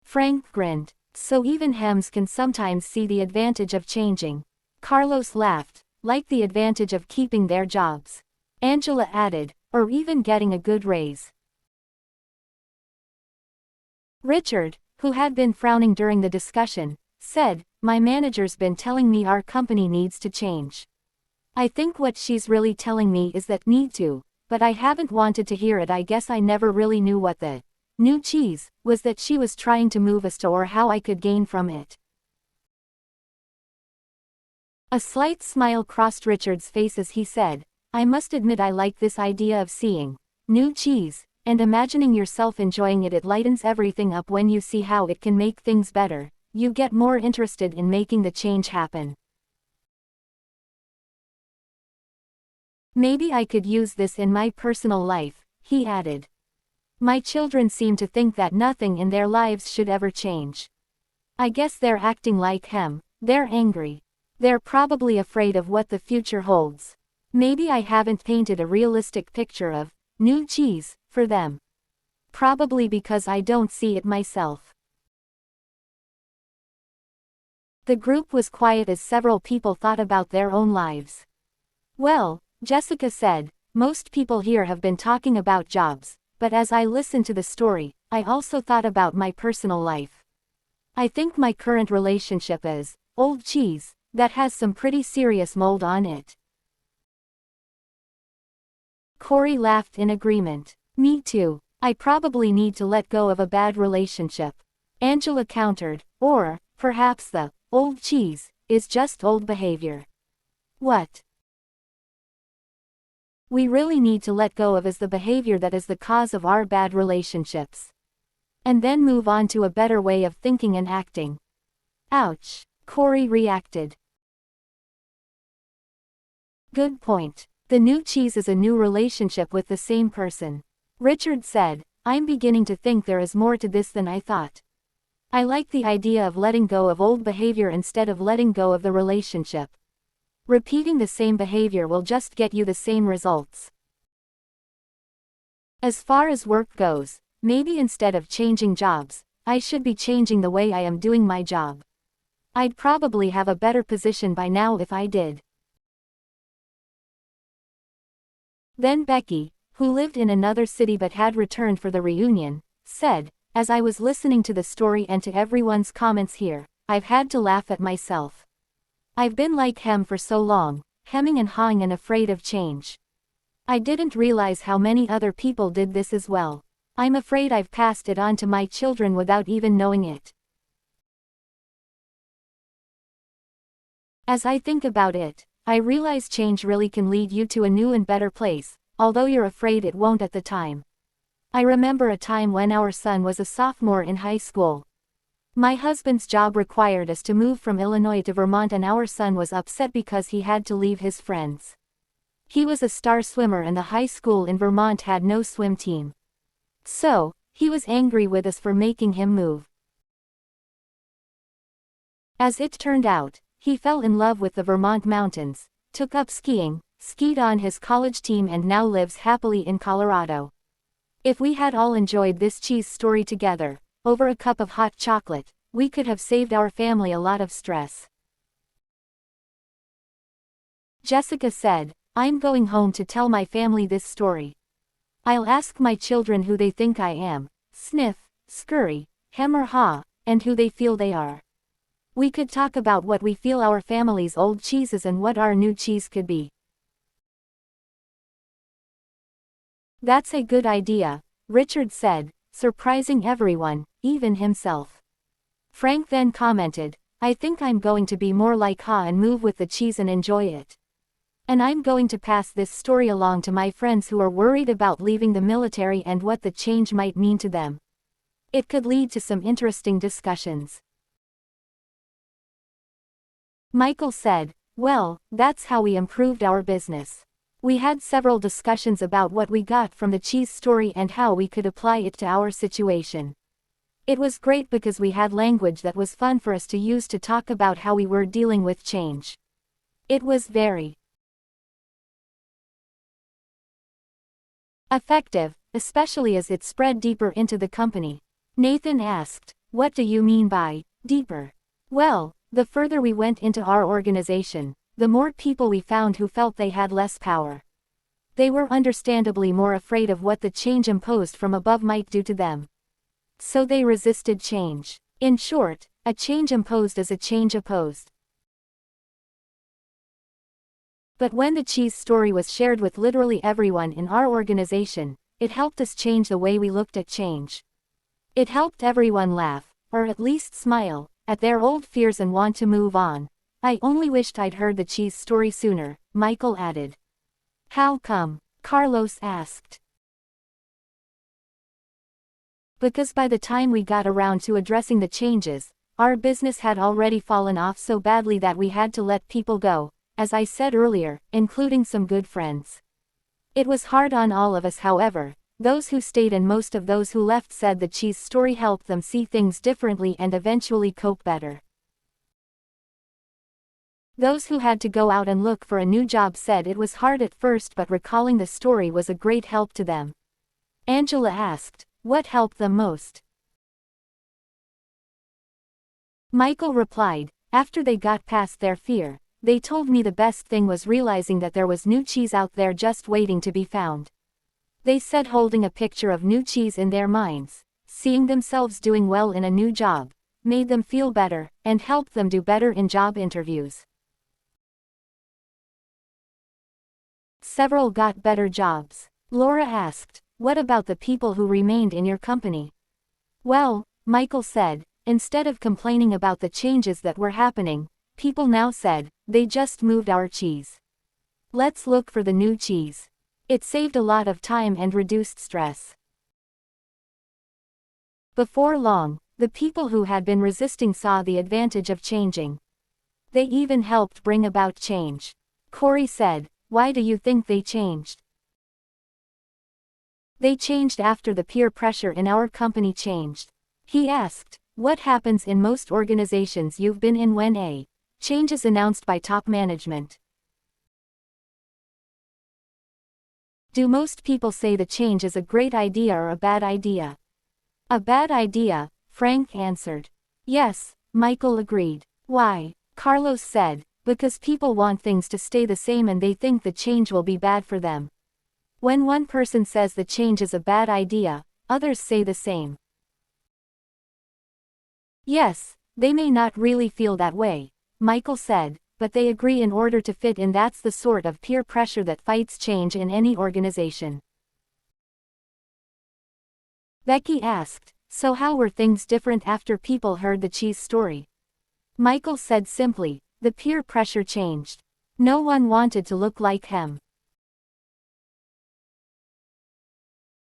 Frank grinned. So even hems can sometimes see the advantage of changing. Carlos laughed, like the advantage of keeping their jobs. Angela added, or even getting a good raise. Richard, who had been frowning during the discussion, said, my manager's been telling me our company needs to change. I think what she's really telling me is that need to, but I haven't wanted to hear it. I guess I never really knew what the new cheese was that she was trying to move us to or how I could gain from it. A slight smile crossed Richard's face as he said, I must admit I like this idea of seeing new cheese and imagining yourself enjoying it. It lightens everything up when you see how it can make things better. You get more interested in making the change happen. Maybe I could use this in my personal life, he added. My children seem to think that nothing in their lives should ever change. I guess they're acting like him. They're angry. They're probably afraid of what the future holds. Maybe I haven't painted a realistic picture of new cheese for them. Probably because I don't see it myself. The group was quiet as several people thought about their own lives. Well, Jessica said, most people here have been talking about jobs, but as I listened to the story, I also thought about my personal life. I think my current relationship is old cheese that has some pretty serious mold on it. Corey laughed in agreement. Me too. I probably need to let go of a bad relationship. Angela countered, or, perhaps the old cheese is just old behavior. What we really need to let go of is the behavior that is the cause of our bad relationships. And then move on to a better way of thinking and acting. Ouch, Corey reacted. Good point. The new cheese is a new relationship with the same person. Richard said, I'm beginning to think there is more to this than I thought. I like the idea of letting go of old behavior instead of letting go of the relationship. Repeating the same behavior will just get you the same results. As far as work goes, maybe instead of changing jobs, I should be changing the way I am doing my job. I'd probably have a better position by now if I did. Then Becky, who lived in another city but had returned for the reunion, said, as I was listening to the story and to everyone's comments here, I've had to laugh at myself. I've been like him for so long, hemming and hawing and afraid of change. I didn't realize how many other people did this as well. I'm afraid I've passed it on to my children without even knowing it. As I think about it, I realize change really can lead you to a new and better place, although you're afraid it won't at the time. I remember a time when our son was a sophomore in high school. My husband's job required us to move from Illinois to Vermont and our son was upset because he had to leave his friends. He was a star swimmer and the high school in Vermont had no swim team. So, he was angry with us for making him move. As it turned out, he fell in love with the Vermont mountains, took up skiing, skied on his college team and now lives happily in Colorado. If we had all enjoyed this cheese story together, over a cup of hot chocolate, we could have saved our family a lot of stress. Jessica said, I'm going home to tell my family this story. I'll ask my children who they think I am, sniff, scurry, hem or haw, and who they feel they are. We could talk about what we feel our family's old cheese is and what our new cheese could be. That's a good idea, Richard said, surprising everyone, even himself. Frank then commented, I think I'm going to be more like Ha and move with the cheese and enjoy it. And I'm going to pass this story along to my friends who are worried about leaving the military and what the change might mean to them. It could lead to some interesting discussions. Michael said, well, that's how we improved our business. We had several discussions about what we got from the cheese story and how we could apply it to our situation. It was great because we had language that was fun for us to use to talk about how we were dealing with change. It was very effective, especially as it spread deeper into the company. Nathan asked, what do you mean by deeper? Well, the further we went into our organization, the more people we found who felt they had less power. They were understandably more afraid of what the change imposed from above might do to them. So they resisted change. In short, a change imposed is a change opposed. But when the cheese story was shared with literally everyone in our organization, it helped us change the way we looked at change. It helped everyone laugh, or at least smile, at their old fears and want to move on. I only wished I'd heard the cheese story sooner, Michael added. How come? Carlos asked. Because by the time we got around to addressing the changes, our business had already fallen off so badly that we had to let people go, as I said earlier, including some good friends. It was hard on all of us, however. Those who stayed and most of those who left said the cheese story helped them see things differently and eventually cope better. Those who had to go out and look for a new job said it was hard at first, but recalling the story was a great help to them. Angela asked, what helped them most? Michael replied, after they got past their fear, they told me the best thing was realizing that there was new cheese out there just waiting to be found. They said holding a picture of new cheese in their minds, seeing themselves doing well in a new job, made them feel better, and helped them do better in job interviews. Several got better jobs. Laura asked, what about the people who remained in your company? Well, Michael said, instead of complaining about the changes that were happening, people now said, they just moved our cheese. Let's look for the new cheese. It saved a lot of time and reduced stress. Before long, the people who had been resisting saw the advantage of changing. They even helped bring about change. Corey said, why do you think they changed? They changed after the peer pressure in our company changed. He asked, what happens in most organizations you've been in when a change is announced by top management? Do most people say the change is a great idea or a bad idea? A bad idea, Frank answered. Yes, Michael agreed. Why? Carlos said, because people want things to stay the same and they think the change will be bad for them. When one person says the change is a bad idea, others say the same. Yes, they may not really feel that way, Michael said, but they agree in order to fit in. That's the sort of peer pressure that fights change in any organization. Becky asked, so how were things different after people heard the cheese story? Michael said simply, the peer pressure changed. No one wanted to look like him.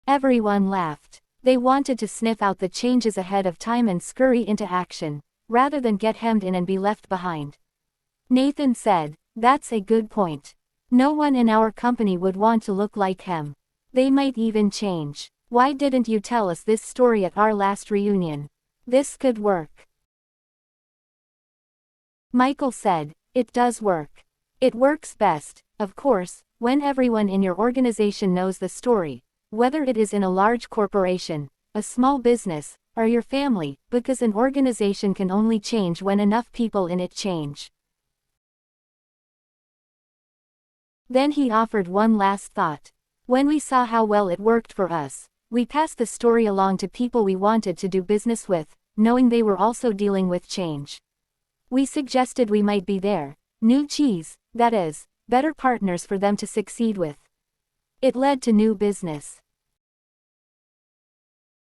Everyone laughed. They wanted to sniff out the changes ahead of time and scurry into action, rather than get hemmed in and be left behind. Nathan said, that's a good point. No one in our company would want to look like him. They might even change. Why didn't you tell us this story at our last reunion? This could work. Michael said, "It does work. It works best, of course, when everyone in your organization knows the story, whether it is in a large corporation, a small business, or your family, because an organization can only change when enough people in it change." Then he offered one last thought. "When we saw how well it worked for us, we passed the story along to people we wanted to do business with, knowing they were also dealing with change. We suggested we might be their new cheese, that is, better partners for them to succeed with. It led to new business."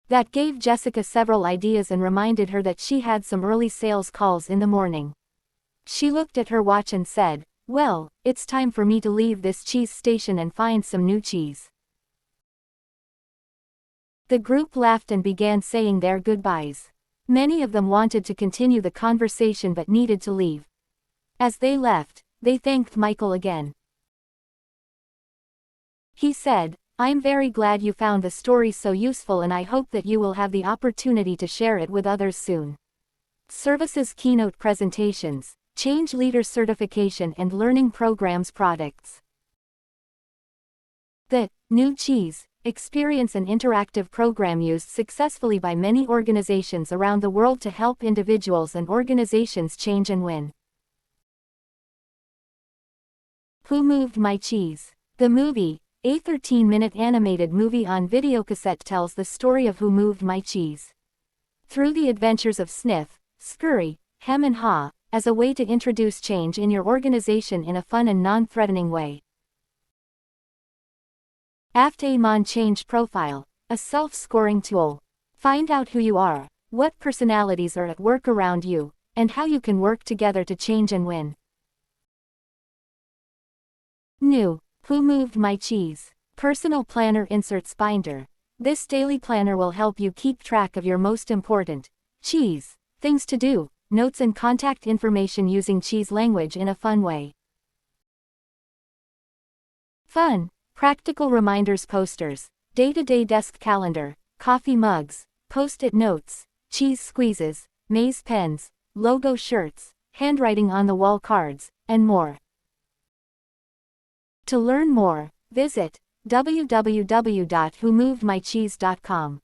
That gave Jessica several ideas and reminded her that she had some early sales calls in the morning. She looked at her watch and said, "Well, it's time for me to leave this cheese station and find some new cheese." The group laughed and began saying their goodbyes. Many of them wanted to continue the conversation but needed to leave. As they left, they thanked Michael again. He said, "I'm very glad you found the story so useful and I hope that you will have the opportunity to share it with others soon." Services keynote presentations, change leader certification and learning programs products. The New Cheese experience an interactive program used successfully by many organizations around the world to help individuals and organizations change and win. Who Moved My Cheese? The movie, a 13-minute animated movie on videocassette, tells the story of Who Moved My Cheese. Through the adventures of sniff, scurry, hem and haw, as a way to introduce change in your organization in a fun and non-threatening way. Aftermon Change Profile, a self-scoring tool. Find out who you are, what personalities are at work around you, and how you can work together to change and win. New, Who Moved My Cheese? Personal Planner Inserts Binder. This daily planner will help you keep track of your most important cheese things to do, notes and contact information using cheese language in a fun way. Fun, practical reminders posters, day-to-day desk calendar, coffee mugs, post-it notes, cheese squeezes, maze pens, logo shirts, handwriting on the wall cards, and more. To learn more, visit www.whomovedmycheese.com.